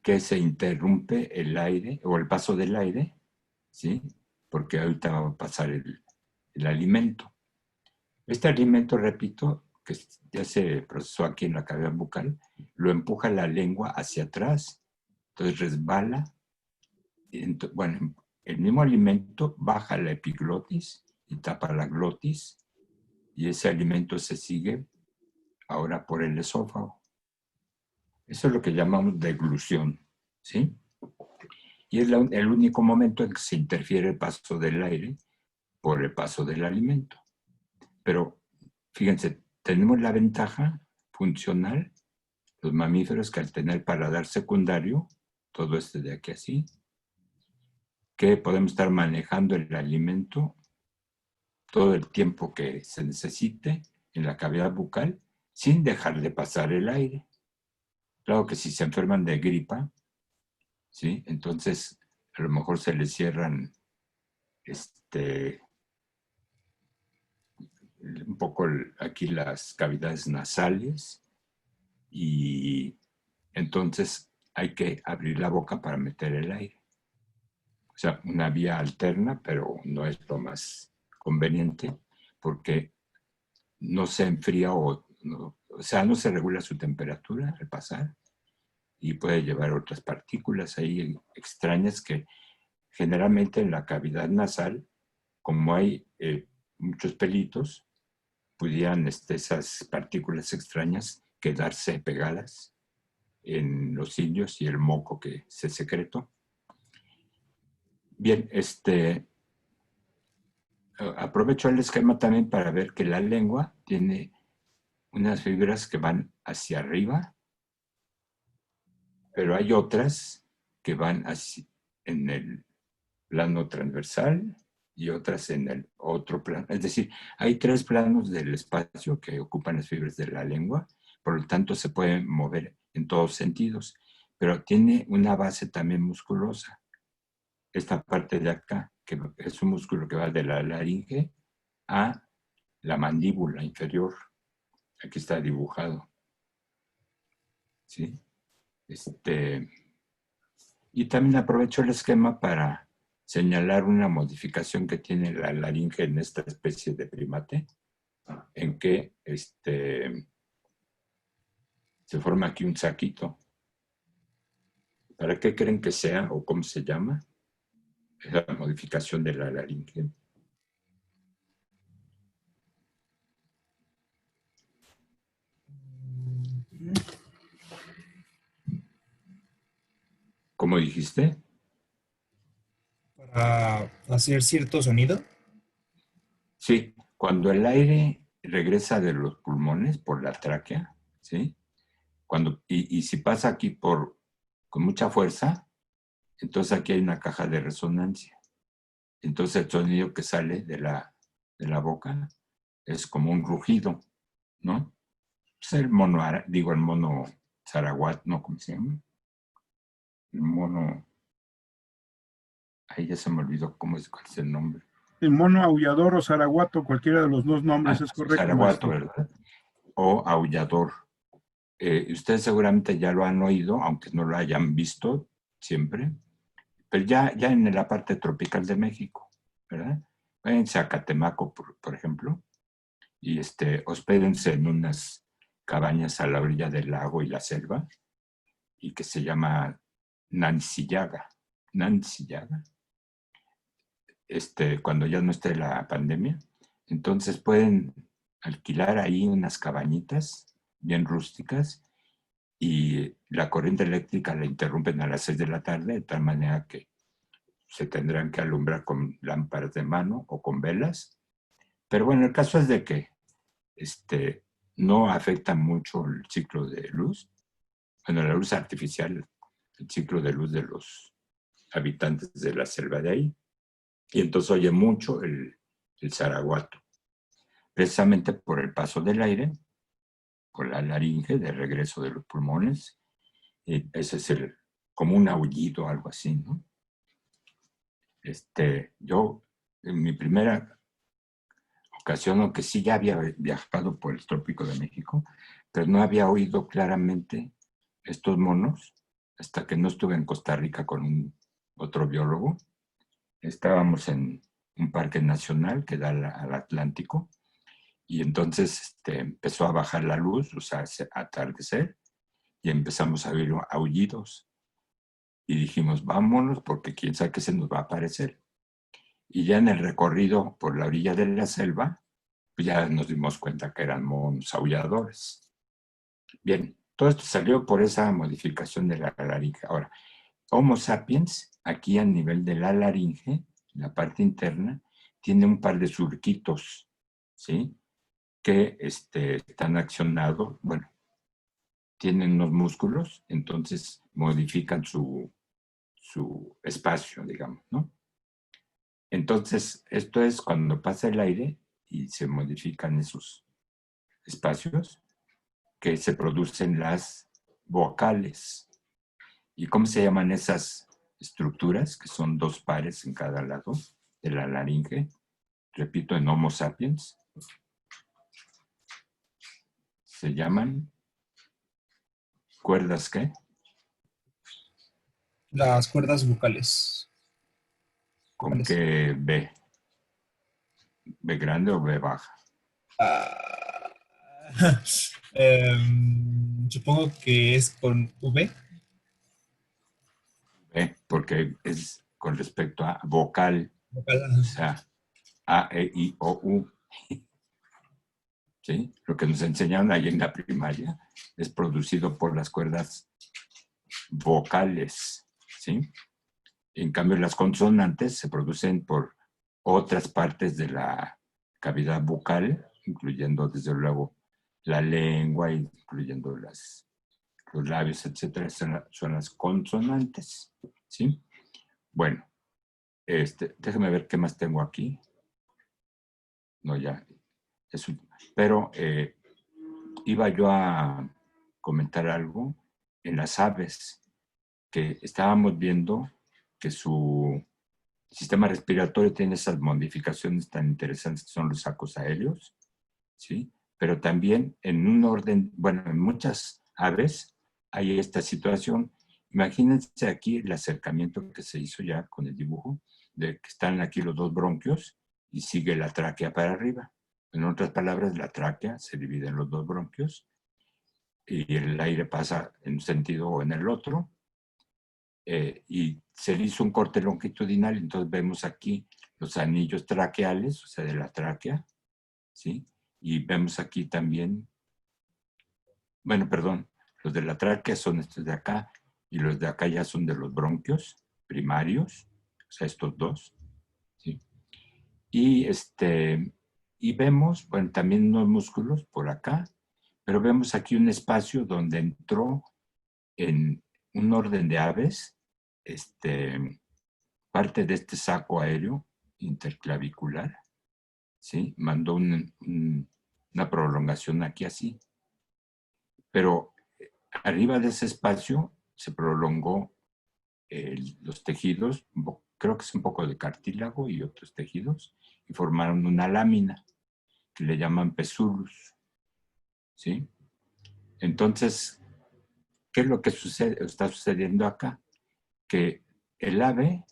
Speaker 2: Que se interrumpe el aire o el paso del aire, ¿sí? Porque ahorita va a pasar el alimento. Este alimento, repito, que ya se procesó aquí en la cavidad bucal, lo empuja la lengua hacia atrás, entonces resbala. Bueno, el mismo alimento baja la epiglotis y tapa la glotis, y ese alimento se sigue ahora por el esófago. Eso es lo que llamamos deglución, ¿sí? Y es el único momento en que se interfiere el paso del aire por el paso del alimento. Pero fíjense, tenemos la ventaja funcional, los mamíferos, que al tener paladar secundario, todo de aquí así, que podemos estar manejando el alimento todo el tiempo que se necesite en la cavidad bucal sin dejar de pasar el aire. Claro que si se enferman de gripa, ¿sí? Entonces a lo mejor se les cierran un poco aquí las cavidades nasales y entonces hay que abrir la boca para meter el aire. O sea, una vía alterna, pero no es lo más conveniente porque no se enfría o sea, no se regula su temperatura al pasar y puede llevar otras partículas ahí extrañas que generalmente en la cavidad nasal como hay muchos pelitos, pudieran esas partículas extrañas quedarse pegadas en los cilios y el moco que se secretó. Bien, aprovecho el esquema también para ver que la lengua tiene unas fibras que van hacia arriba, pero hay otras que van en el plano transversal y otras en el otro plano. Es decir, hay 3 planos del espacio que ocupan las fibras de la lengua, por lo tanto se pueden mover en todos sentidos, pero tiene una base también musculosa. Esta parte de acá, que es un músculo que va de la laringe a la mandíbula inferior. Aquí está dibujado. ¿Sí? Y también aprovecho el esquema para señalar una modificación que tiene la laringe en esta especie de primate, en que se forma aquí un saquito. ¿Para qué creen que sea o cómo se llama? Es la modificación de la laringe. ¿Cómo dijiste?
Speaker 3: Para hacer cierto sonido.
Speaker 2: Sí, cuando el aire regresa de los pulmones por la tráquea, ¿sí? Y si pasa aquí con mucha fuerza, entonces aquí hay una caja de resonancia. Entonces el sonido que sale de la boca es como un rugido, ¿no? Es el mono, el mono zaraguat, ¿no? ¿Cómo se llama? El mono, ahí ya se me olvidó cuál es el nombre.
Speaker 1: El mono aullador o zaraguato, cualquiera de los 2 nombres es correcto.
Speaker 2: Zaraguato,
Speaker 1: maestro.
Speaker 2: ¿verdad? O aullador. Ustedes seguramente ya lo han oído, aunque no lo hayan visto siempre, pero ya en la parte tropical de México, ¿verdad? Váyanse a Catemaco, por ejemplo, y hospédense en unas cabañas a la orilla del lago y la selva, y que se llama Nancillaga. Nancillaga. Cuando ya no esté la pandemia. Entonces pueden alquilar ahí unas cabañitas bien rústicas y la corriente eléctrica la interrumpen a las 6 de la tarde, de tal manera que se tendrán que alumbrar con lámparas de mano o con velas. Pero bueno, el caso es de que no afecta mucho el ciclo de luz. Bueno, la luz artificial, el ciclo de luz de los habitantes de la selva de ahí. Y entonces oye mucho el zaraguato, precisamente por el paso del aire, por la laringe, de regreso de los pulmones. Y ese es como un aullido, algo así, ¿no? Yo, en mi primera ocasión, aunque sí ya había viajado por el trópico de México, pero no había oído claramente estos monos hasta que no estuve en Costa Rica con otro biólogo. Estábamos en un parque nacional que da al Atlántico y entonces empezó a bajar la luz, o sea, atardecer, y empezamos a oír aullidos. Y dijimos, vámonos porque quién sabe qué se nos va a aparecer. Y ya en el recorrido por la orilla de la selva, pues ya nos dimos cuenta que eran monos aulladores. Bien, todo esto salió por esa modificación de la laringe. Ahora, Homo sapiens, aquí a nivel de la laringe, la parte interna, tiene un par de surquitos, ¿sí? Que están accionados, bueno, tienen unos músculos, entonces modifican su espacio, digamos, ¿no? Entonces, esto es cuando pasa el aire y se modifican esos espacios que se producen las vocales. ¿Y cómo se llaman esas estructuras? Que son 2 pares en cada lado de la laringe. Repito, en Homo sapiens. Se llaman cuerdas, ¿qué?
Speaker 3: Las cuerdas vocales.
Speaker 2: ¿Con qué B? ¿B grande o B baja?
Speaker 3: Ah, supongo que es con V.
Speaker 2: B, porque es con respecto a vocal.
Speaker 3: Vocal.
Speaker 2: O sea, A, E, I, O, U. ¿Sí? Lo que nos enseñaron ahí en la primaria es producido por las cuerdas vocales. ¿Sí? En cambio, las consonantes se producen por otras partes de la cavidad bucal, incluyendo desde luego la lengua, incluyendo los labios, etcétera. Son las consonantes. ¿Sí? Bueno, déjame ver qué más tengo aquí. No, ya. Pero iba yo a comentar algo en las aves, que estábamos viendo que su sistema respiratorio tiene esas modificaciones tan interesantes que son los sacos aéreos, ¿sí? Pero también en un orden, bueno, en muchas aves hay esta situación. Imagínense aquí el acercamiento que se hizo ya con el dibujo, de que están aquí los dos bronquios y sigue la tráquea para arriba. En otras palabras, la tráquea se divide en los dos bronquios y el aire pasa en un sentido o en el otro. Y se le hizo un corte longitudinal, entonces vemos aquí los anillos traqueales, o sea, de la tráquea, ¿sí? Y vemos aquí también, bueno, perdón, los de la tráquea son estos de acá, y los de acá ya son de los bronquios primarios, o sea, estos dos, ¿sí? Y vemos, bueno, también unos músculos por acá, pero vemos aquí un espacio donde entró en un orden de aves, parte de este saco aéreo interclavicular, ¿sí? Mandó una prolongación aquí así. Pero arriba de ese espacio se prolongó los tejidos, creo que es un poco de cartílago y otros tejidos, y formaron una lámina que le llaman pezulus, ¿sí? Entonces, ¿qué es lo que está sucediendo acá? Que el ave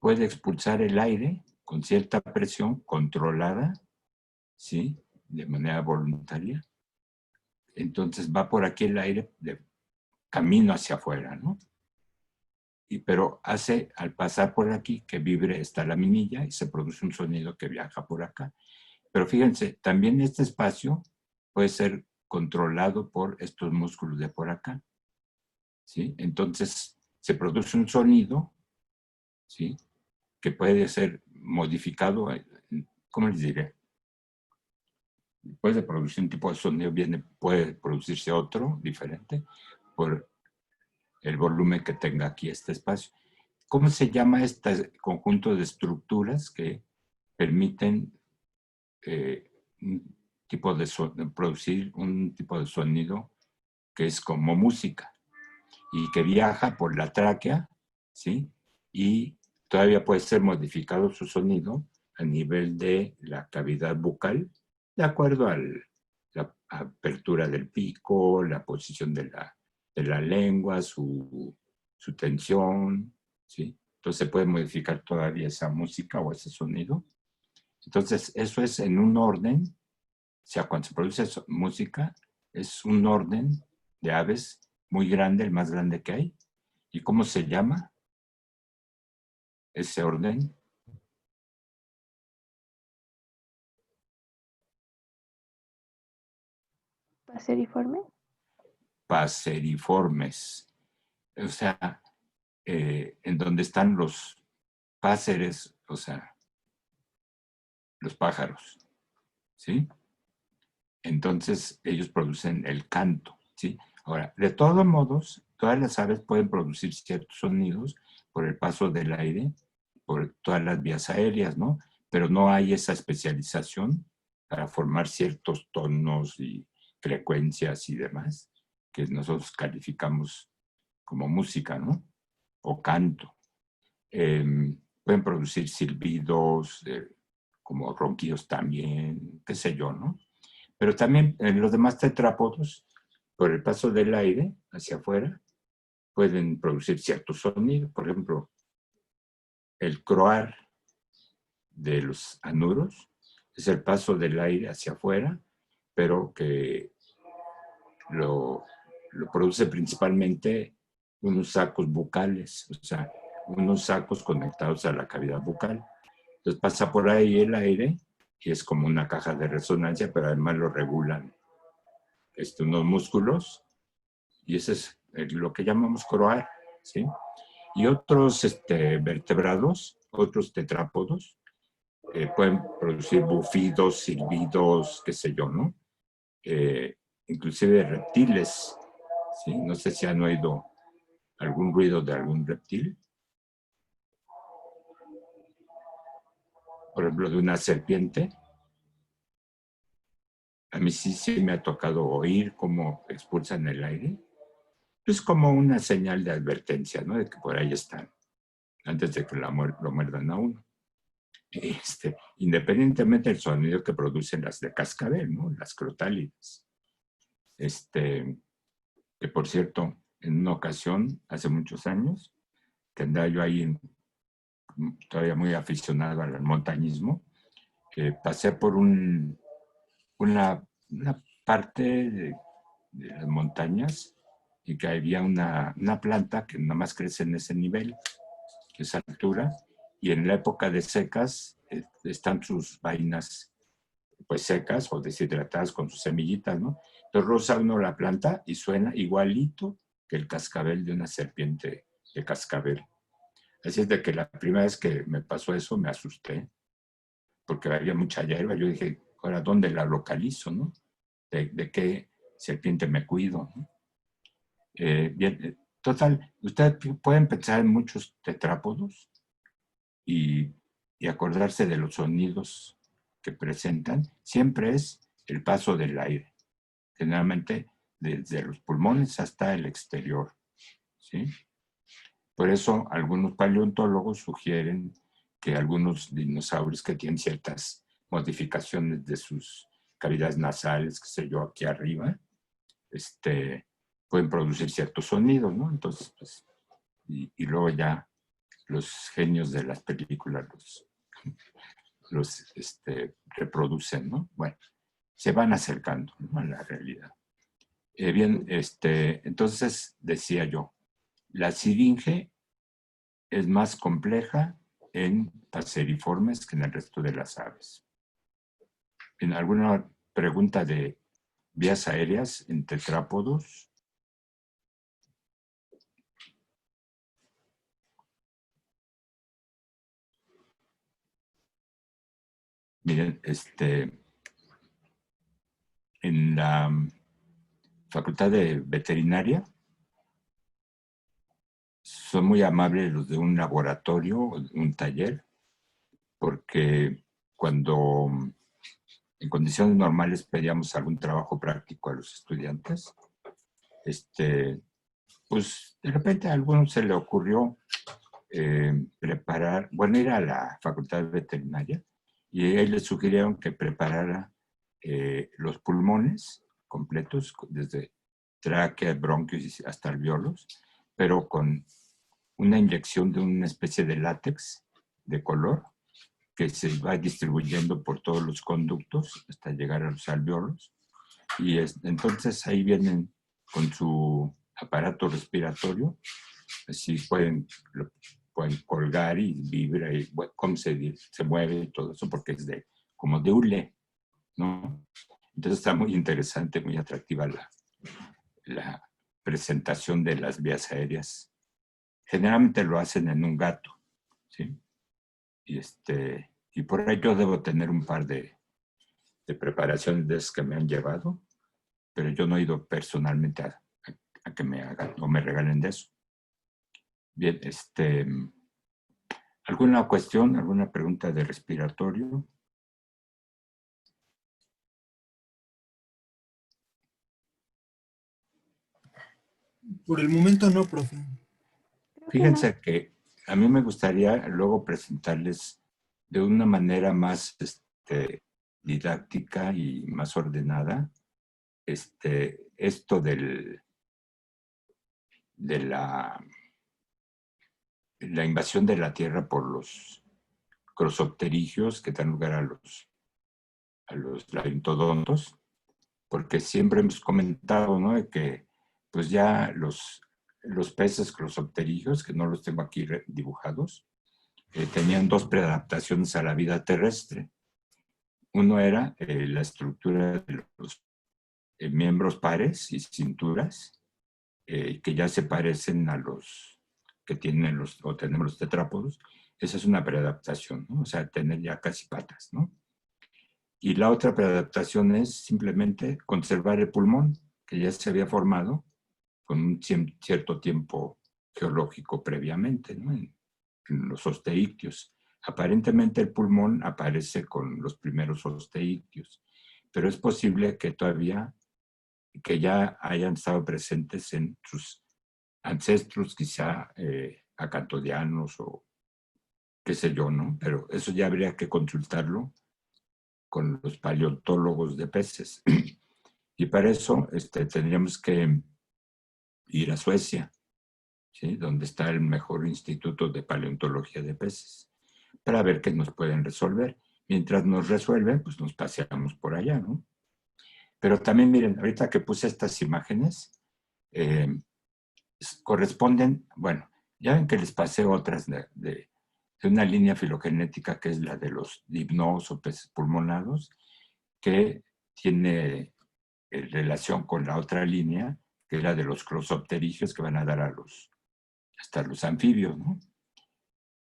Speaker 2: puede expulsar el aire con cierta presión controlada, ¿sí? De manera voluntaria. Entonces va por aquí el aire de camino hacia afuera, ¿no? Pero hace, al pasar por aquí, que vibre esta laminilla y se produce un sonido que viaja por acá. Pero fíjense, también este espacio puede ser controlado por estos músculos de por acá, ¿sí? Entonces se produce un sonido, ¿sí? Que puede ser modificado, ¿cómo les diré? Puede producir un tipo de sonido, puede producirse otro diferente por el volumen que tenga aquí este espacio. ¿Cómo se llama este conjunto de estructuras que permiten producir un tipo de sonido que es como música y que viaja por la tráquea, ¿sí? Y todavía puede ser modificado su sonido a nivel de la cavidad bucal, de acuerdo a la apertura del pico, la posición de la lengua, su tensión, ¿sí? Entonces se puede modificar todavía esa música o ese sonido. Entonces eso es en un orden, o sea, cuando se produce música, es un orden de aves muy grande, el más grande que hay. ¿Y cómo se llama ese orden?
Speaker 5: Paseriforme.
Speaker 2: Paseriformes. O sea, en donde están los páceres, o sea, los pájaros, ¿sí? Entonces ellos producen el canto, ¿sí? Ahora, de todos modos, todas las aves pueden producir ciertos sonidos por el paso del aire, por todas las vías aéreas, ¿no? Pero no hay esa especialización para formar ciertos tonos y frecuencias y demás que nosotros calificamos como música, ¿no? O canto. Pueden producir silbidos, como ronquidos también, qué sé yo, ¿no? Pero también en los demás tetrápodos, por el paso del aire hacia afuera, pueden producir ciertos sonidos. Por ejemplo, el croar de los anuros es el paso del aire hacia afuera, pero que lo produce principalmente unos sacos bucales, o sea, unos sacos conectados a la cavidad bucal. Entonces pasa por ahí el aire y es como una caja de resonancia, pero además lo regulan unos músculos y ese es lo que llamamos coroar, ¿sí? Y otros vertebrados, otros tetrápodos, pueden producir bufidos, silbidos, qué sé yo, ¿no? Inclusive reptiles, ¿sí? No sé si han oído algún ruido de algún reptil. Por ejemplo, de una serpiente. A mí sí me ha tocado oír cómo expulsan el aire. Es como una señal de advertencia, ¿no? De que por ahí están, antes de que lo muerdan a uno. Independientemente del sonido que producen las de cascabel, ¿no? Las crotálidas. Que por cierto, en una ocasión, hace muchos años, que andaba yo ahí todavía muy aficionado al montañismo, pasé por una parte de las montañas y que había una planta que nada más crece en ese nivel, esa altura, y en la época de secas están sus vainas pues secas o deshidratadas con sus semillitas, ¿no? Entonces roza uno la planta y suena igualito que el cascabel de una serpiente de cascabel. Así es de que la primera vez que me pasó eso me asusté, porque había mucha hierba. Yo dije, ahora, ¿dónde la localizo, no? ¿De qué serpiente me cuido, ¿no? Bien, total, ustedes pueden pensar en muchos tetrápodos y acordarse de los sonidos que presentan. Siempre es el paso del aire, generalmente desde los pulmones hasta el exterior, ¿sí? Por eso algunos paleontólogos sugieren que algunos dinosaurios que tienen ciertas modificaciones de sus cavidades nasales, qué sé yo, aquí arriba, pueden producir ciertos sonidos, ¿no? Entonces, pues, y luego ya los genios de las películas los reproducen, ¿no? Bueno, se van acercando, ¿no?, a la realidad. Bien, entonces decía yo, la siringe es más compleja en paseriformes que en el resto de las aves. ¿En alguna pregunta de vías aéreas en tetrápodos? Miren, en la Facultad de Veterinaria son muy amables los de un laboratorio, un taller, porque cuando en condiciones normales pedíamos algún trabajo práctico a los estudiantes, pues de repente a alguno se le ocurrió ir a la Facultad de Veterinaria y ellos les sugirieron que preparara los pulmones completos, desde tráquea, bronquios hasta alvéolos, pero con una inyección de una especie de látex de color que se va distribuyendo por todos los conductos hasta llegar a los alvéolos. Y entonces ahí vienen con su aparato respiratorio, así lo pueden colgar y vibra y cómo se mueve y todo eso, porque es como de hule, ¿no? Entonces está muy interesante, muy atractiva la presentación de las vías aéreas. Generalmente lo hacen en un gato, ¿sí? Y por ello debo tener un par de preparaciones de esas que me han llevado, pero yo no he ido personalmente a que me hagan o me regalen de eso. Bien, ¿alguna cuestión, alguna pregunta de respiratorio?
Speaker 3: Por el momento no, profe.
Speaker 2: Fíjense que a mí me gustaría luego presentarles de una manera más didáctica y más ordenada esto de la invasión de la Tierra por los crossopterigios que dan lugar a los labirintodontos, porque siempre hemos comentado, ¿no?, de que pues ya los peces crossopterigios, que no los tengo aquí dibujados, tenían dos preadaptaciones a la vida terrestre. Uno era la estructura de los miembros pares y cinturas, que ya se parecen a los que tienen o tenemos los tetrápodos. Esa es una preadaptación, ¿no? O sea, tener ya casi patas, ¿no? Y la otra preadaptación es simplemente conservar el pulmón, que ya se había formado con un cierto tiempo geológico previamente, ¿no? En los osteictios. Aparentemente el pulmón aparece con los primeros osteictios, pero es posible que todavía, que ya hayan estado presentes en sus ancestros, quizá acantodianos o qué sé yo, ¿no? Pero eso ya habría que consultarlo con los paleontólogos de peces. Y para eso tendríamos que ir a Suecia, ¿sí? Donde está el mejor instituto de paleontología de peces, para ver qué nos pueden resolver. Mientras nos resuelven, pues nos paseamos por allá, ¿no? Pero también miren, ahorita que puse estas imágenes, corresponden, bueno, ya ven que les pasé otras de una línea filogenética que es la de los dipnos o peces pulmonados, que tiene relación con la otra línea, que es la de los closopterigios, que van a dar hasta los anfibios, ¿no?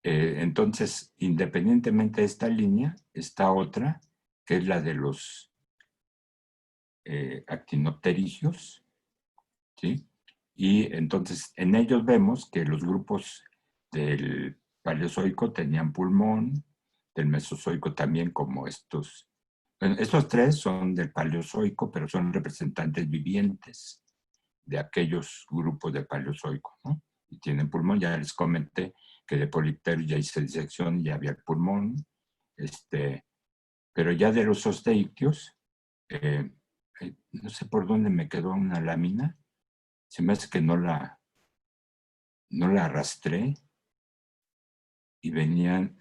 Speaker 2: Entonces, independientemente de esta línea, está otra, que es la de los actinopterigios, ¿sí? Y entonces, en ellos vemos que los grupos del Paleozoico tenían pulmón, del Mesozoico también, como estos. Bueno, estos tres son del Paleozoico, pero son representantes vivientes de aquellos grupos del Paleozoico, ¿no? Y tienen pulmón. Ya les comenté que de Polypterus ya hice disección, ya había el pulmón. Pero ya de los osteictios, no sé por dónde me quedó una lámina. Se me hace que no la arrastré. Y venían,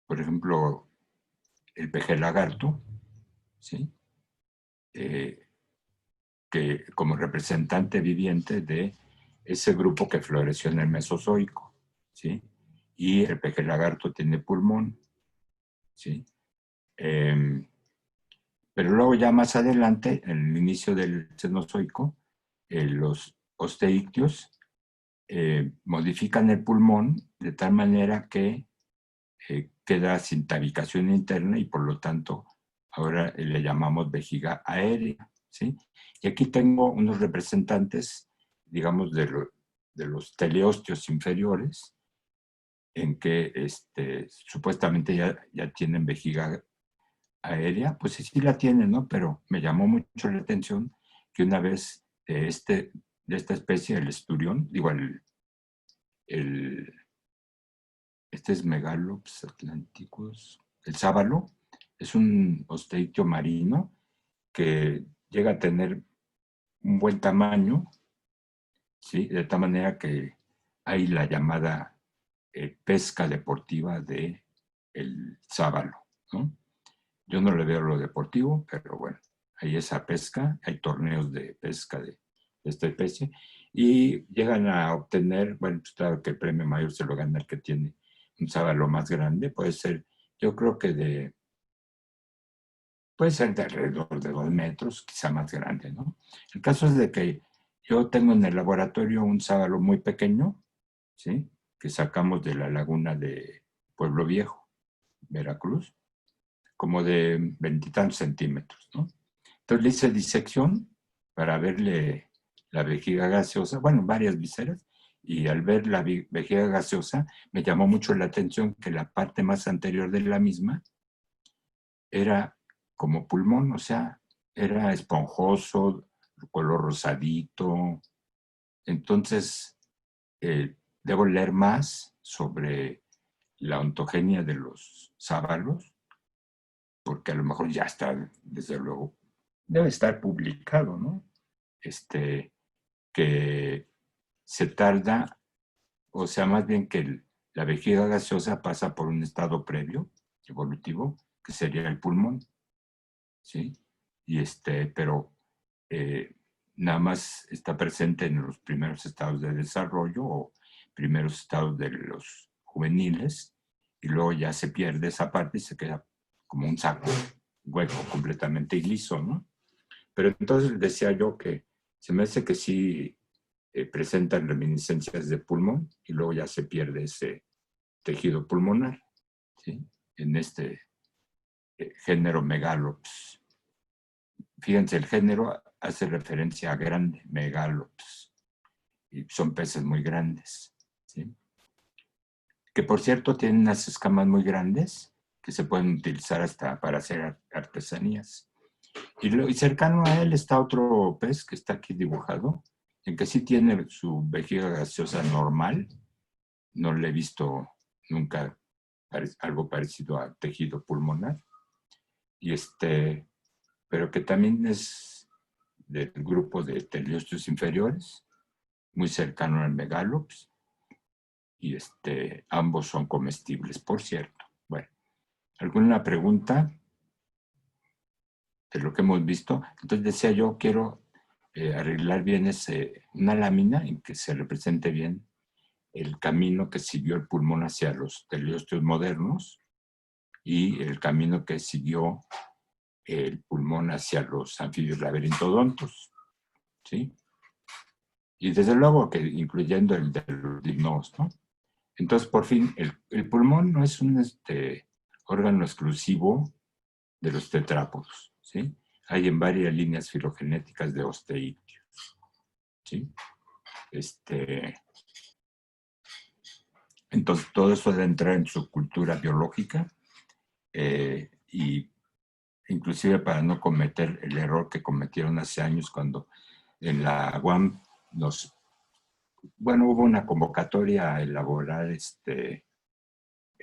Speaker 2: por ejemplo, el pejelagarto, ¿sí? Que como representante viviente de ese grupo que floreció en el Mesozoico, ¿sí? Y el pejelagarto tiene pulmón, ¿sí? Pero luego ya más adelante, en el inicio del Cenozoico, los osteictios modifican el pulmón de tal manera que queda sin tabicación interna y por lo tanto ahora le llamamos vejiga aérea, ¿sí? Y aquí tengo unos representantes, digamos, de los teleostios inferiores, en que supuestamente ya tienen vejiga aérea. Pues sí la tienen, ¿no? Pero me llamó mucho la atención que una vez de esta especie, el esturión, digo, este es Megalops atlanticus, el sábalo, es un osteictio marino que llega a tener un buen tamaño, ¿sí? De tal manera que hay la llamada pesca deportiva de el sábalo, ¿no? Yo no le veo lo deportivo, pero bueno, hay esa pesca, hay torneos de pesca de esta especie y llegan a obtener, bueno, pues claro que el premio mayor se lo gana el que tiene un sábalo más grande, puede ser, yo creo que puede ser de alrededor de 2 metros, quizá más grande, ¿no? El caso es de que yo tengo en el laboratorio un sábalo muy pequeño, ¿sí? Que sacamos de la laguna de Pueblo Viejo, Veracruz, como de 20 y tantos centímetros, ¿no? Entonces le hice disección para verle la vejiga gaseosa, bueno, varias vísceras, y al ver la vejiga gaseosa me llamó mucho la atención que la parte más anterior de la misma era como pulmón, o sea, era esponjoso, color rosadito. Entonces, debo leer más sobre la ontogenia de los sábalos, porque a lo mejor ya está, desde luego, debe estar publicado, ¿no? Que se tarda, o sea, más bien que la vejiga gaseosa pasa por un estado previo, evolutivo, que sería el pulmón, ¿sí? Y pero nada más está presente en los primeros estados de desarrollo, primeros estados de los juveniles, y luego ya se pierde esa parte y se queda como un saco hueco, completamente liso, ¿no? Pero entonces decía yo que se me hace que sí presentan reminiscencias de pulmón y luego ya se pierde ese tejido pulmonar, ¿sí? En este género Megalops. Fíjense, el género hace referencia a grande, Megalops, y son peces muy grandes, ¿sí? Que por cierto tienen unas escamas muy grandes que se pueden utilizar hasta para hacer artesanías. Y cercano a él está otro pez que está aquí dibujado, en que sí tiene su vejiga gaseosa normal. No le he visto nunca algo parecido a tejido pulmonar. Pero que también es del grupo de teleosteos inferiores, muy cercano al megalops. Y ambos son comestibles, por cierto. Bueno, ¿alguna pregunta de lo que hemos visto? Entonces decía yo, quiero arreglar bien una lámina en que se represente bien el camino que siguió el pulmón hacia los teleosteos modernos y el camino que siguió el pulmón hacia los anfibios laberintodontos, ¿sí? Y desde luego que incluyendo el de los limnos, ¿no? Entonces, por fin, el pulmón no es un órgano exclusivo de los tetrápodos, ¿sí? Hay en varias líneas filogenéticas de osteídeos, ¿sí? Entonces, todo eso debe entrar en su cultura biológica y inclusive para no cometer el error que cometieron hace años cuando en la UAM hubo una convocatoria a elaborar,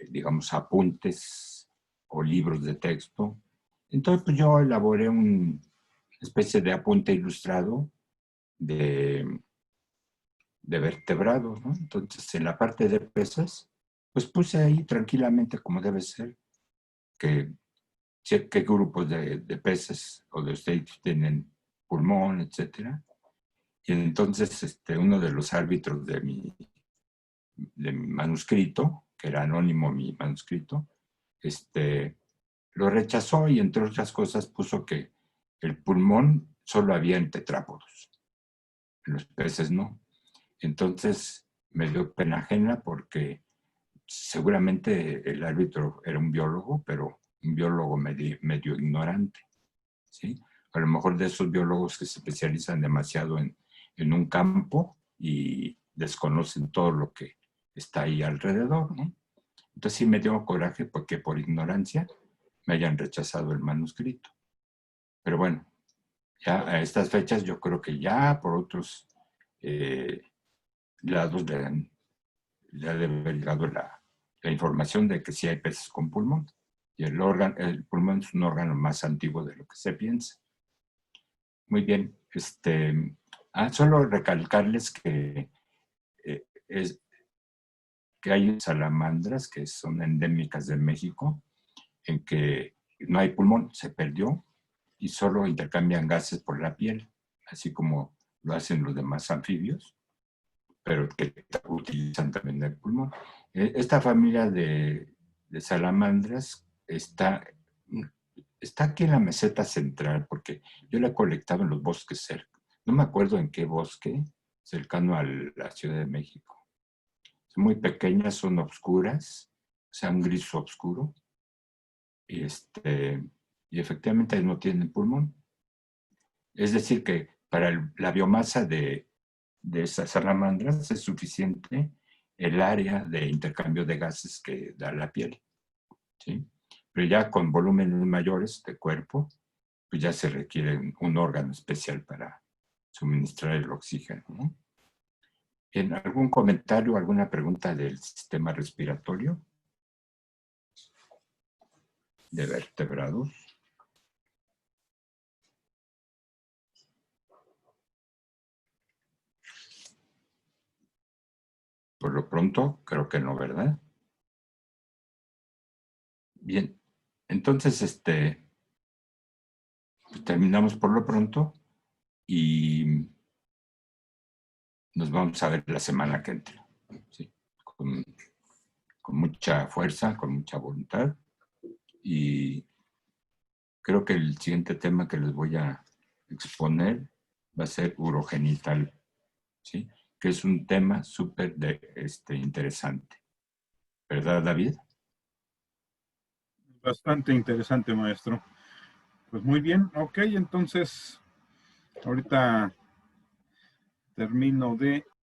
Speaker 2: digamos, apuntes o libros de texto. Entonces, pues yo elaboré una especie de apunte ilustrado de vertebrados, ¿no? Entonces, en la parte de peces, pues puse ahí tranquilamente, como debe ser, qué grupos de peces o de osteídeos tienen pulmón, etcétera. Y entonces uno de los árbitros de mi manuscrito, que era anónimo mi manuscrito, lo rechazó y entre otras cosas puso que el pulmón solo había en tetrápodos, en los peces no. Entonces me dio pena ajena porque seguramente el árbitro era un biólogo, pero un biólogo medio ignorante, ¿sí? A lo mejor de esos biólogos que se especializan demasiado en un campo y desconocen todo lo que está ahí alrededor, ¿no? Entonces sí me dio coraje porque por ignorancia me hayan rechazado el manuscrito. Pero bueno, ya a estas fechas yo creo que ya por otros lados ya debe haber llegado la información de que sí hay peces con pulmón. Y el pulmón es un órgano más antiguo de lo que se piensa. Muy bien. Solo recalcarles que hay salamandras que son endémicas de México, en que no hay pulmón, se perdió, y solo intercambian gases por la piel, así como lo hacen los demás anfibios, pero que utilizan también el pulmón. Esta familia de salamandras está aquí en la meseta central, porque yo la he colectado en los bosques cerca. No me acuerdo en qué bosque, cercano a la Ciudad de México. Son muy pequeñas, son oscuras, o sea, un gris oscuro. Y efectivamente no tienen pulmón. Es decir, que para la biomasa de esas salamandras es suficiente el área de intercambio de gases que da la piel, ¿sí? Pero ya con volúmenes mayores de cuerpo, pues ya se requiere un órgano especial para suministrar el oxígeno, ¿no? ¿En algún comentario, alguna pregunta del sistema respiratorio de vertebrados? Por lo pronto, creo que no, ¿verdad? Bien, entonces, pues terminamos por lo pronto y nos vamos a ver la semana que entra. ¿sí? Con mucha fuerza, con mucha voluntad. Y creo que el siguiente tema que les voy a exponer va a ser urogenital, ¿sí? Que es un tema súper interesante. ¿Verdad, David?
Speaker 1: Bastante interesante, maestro. Pues muy bien, ok, entonces ahorita termino de